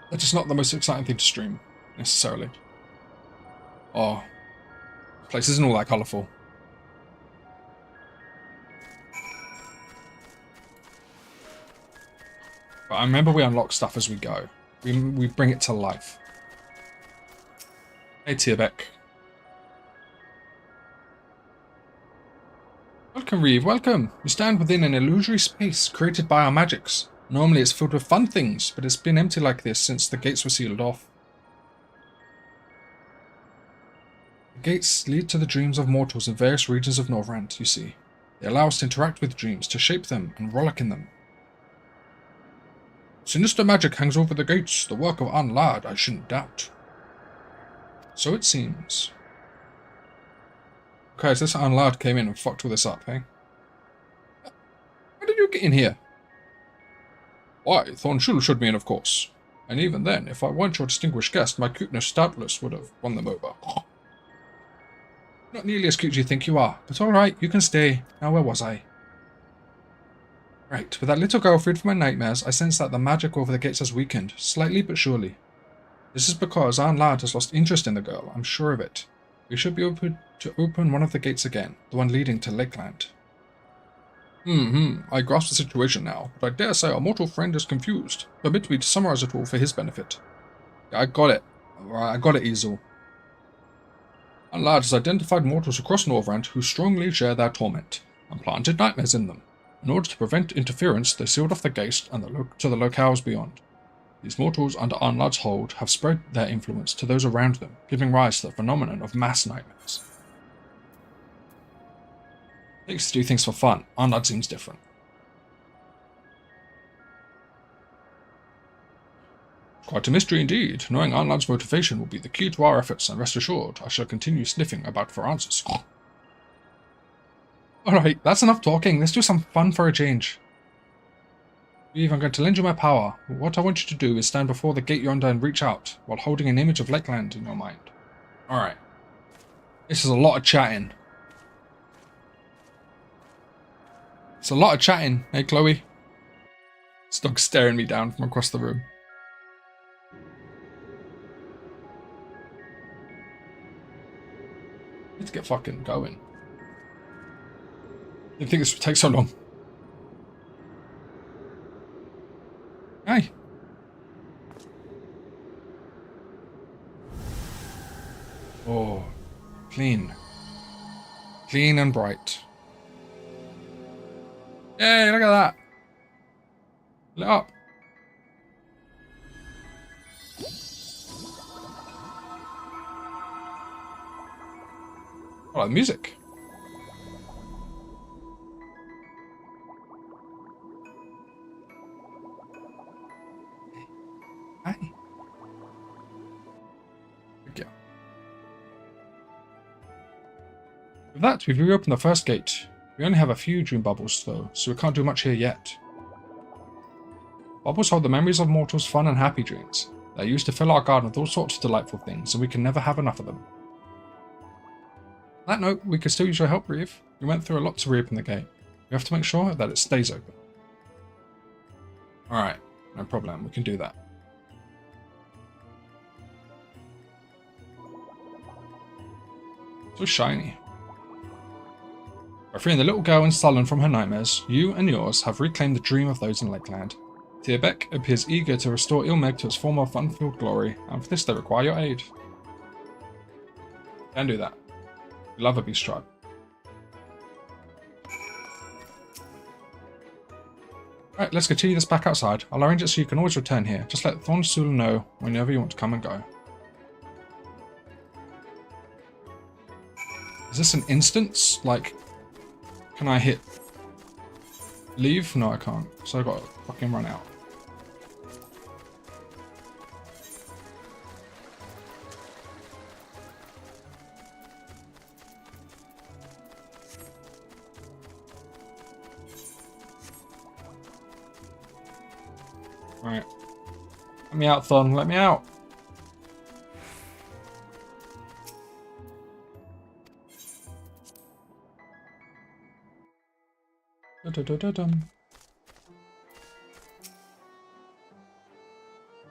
They're just not the most exciting thing to stream, necessarily. Oh, this place isn't all that colourful. But I remember we unlock stuff as we go. We bring it to life. Hey, Tierbeck. Welcome, Reeve, welcome. You stand within an illusory space created by our magics. Normally it's filled with fun things, but it's been empty like this since the gates were sealed off. The gates lead to the dreams of mortals in various regions of Norvrant, you see. They allow us to interact with dreams, to shape them and rollick in them. Sinister magic hangs over the gates, the work of Anlad, I shouldn't doubt. So it seems. Okay, so this unlad came in and fucked all this up, eh? How did you get in here? Why, Thornshul showed me in, of course. And even then, if I weren't your distinguished guest, my cuteness doubtless would have won them over. Not nearly as cute as you think you are, but alright, you can stay. Now where was I? Right, with that little girl freed from my nightmares, I sense that the magic over the gates has weakened, slightly but surely. This is because our lad has lost interest in the girl, I'm sure of it. We should be able to open one of the gates again, the one leading to Lakeland. I grasp the situation now, but I dare say our mortal friend is confused. Permit me to summarize it all for his benefit. Yeah, I got it. Alright, I got it, Easel. Our lad has identified mortals across Northrend who strongly share their torment, and planted nightmares in them. In order to prevent interference, they sealed off the gate and to the locales beyond. These mortals under Arnlad's hold have spread their influence to those around them, giving rise to the phenomenon of mass nightmares. He likes to do things for fun. Arnlad seems different. Quite a mystery indeed. Knowing Arnlad's motivation will be the key to our efforts, and rest assured, I shall continue sniffing about for answers. Alright, that's enough talking. Let's do some fun for a change. Eve, I'm going to lend you my power. What I want you to do is stand before the gate yonder and reach out, while holding an image of Lakeland in your mind. Alright. This is a lot of chatting. It's a lot of chatting. Hey, Chloe. This dog's staring me down from across the room. Need to get fucking going. Didn't think this would take so long. Hey. Oh, clean. Clean and bright. Yay, look at that. Lit up. I like the music. Hi. Thank you. With that, we've reopened the first gate. We only have a few dream bubbles, though, so we can't do much here yet. Bubbles hold the memories of mortals' fun and happy dreams. They're used to fill our garden with all sorts of delightful things, and we can never have enough of them. On that note, we could still use your help, Reeve. We went through a lot to reopen the gate. We have to make sure that it stays open. Alright, no problem, we can do that. So shiny. By freeing the little girl in Sullen from her nightmares, you and yours have reclaimed the dream of those in Lakeland. Tierbeck appears eager to restore Ilmeg to its former fun-filled glory, and for this they require your aid. Can do that. We love a beast tribe. Right, let's continue this back outside. I'll arrange it so you can always return here. Just let Thornsul know whenever you want to come and go. Is this an instance? Like, can I hit leave? No, I can't. So I've got to fucking run out. Alright. Let me out, Thorn. Let me out.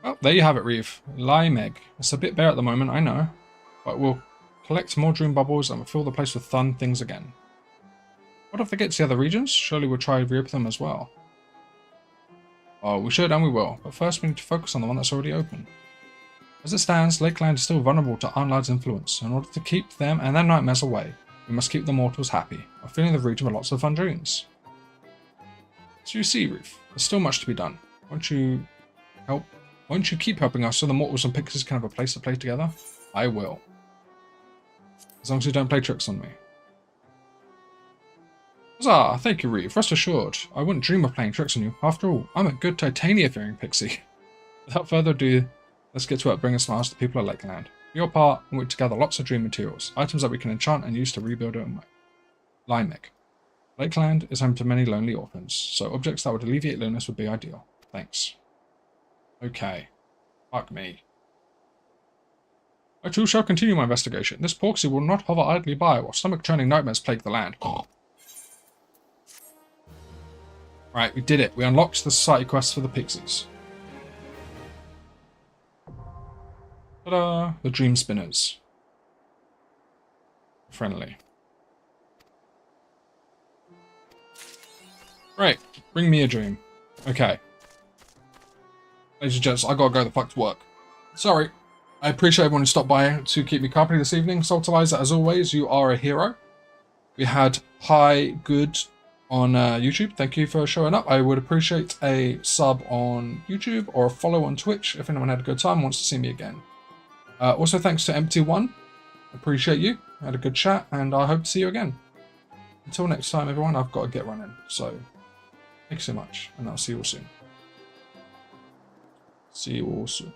Well, there you have it, Reeve. Limeg. It's a bit bare at the moment, I know. But we'll collect more dream bubbles and we'll fill the place with fun things again. What if they get to the other regions? Surely we'll try to reopen them as well. Oh, we should and we will, but first we need to focus on the one that's already open. As it stands, Lakeland is still vulnerable to Arnlad's influence. In order to keep them and their nightmares away, we must keep the mortals happy, by filling the region with lots of fun dreams. So you see, Reeve, there's still much to be done. Won't you keep helping us so the mortals and pixies can have a place to play together? I will. As long as you don't play tricks on me. Huzzah! Thank you, Reeve. Rest assured, I wouldn't dream of playing tricks on you. After all, I'm a good Titania-fearing pixie. Without further ado, let's get to work bringing smiles to the people of Lakeland. For your part, we work together lots of dream materials, items that we can enchant and use to rebuild a line mech. Lakeland is home to many lonely orphans, so objects that would alleviate loneliness would be ideal. Thanks. Okay. Fuck me. I too shall continue my investigation. This porksy will not hover idly by while stomach-churning nightmares plague the land. Right, we did it. We unlocked the society quest for the pixies. Ta-da! The dream spinners. Friendly. Right, bring me a dream. Okay. Ladies and gents, I gotta go the fuck to work. Sorry. I appreciate everyone who stopped by to keep me company this evening. Saltalizer, as always, you are a hero. We had Hi Good on YouTube. Thank you for showing up. I would appreciate a sub on YouTube or a follow on Twitch if anyone had a good time and wants to see me again. Also, thanks to Empty One. Appreciate you. Had a good chat, and I hope to see you again. Until next time, everyone, I've got to get running. So, thanks so much, and I'll see you all soon. See you all soon.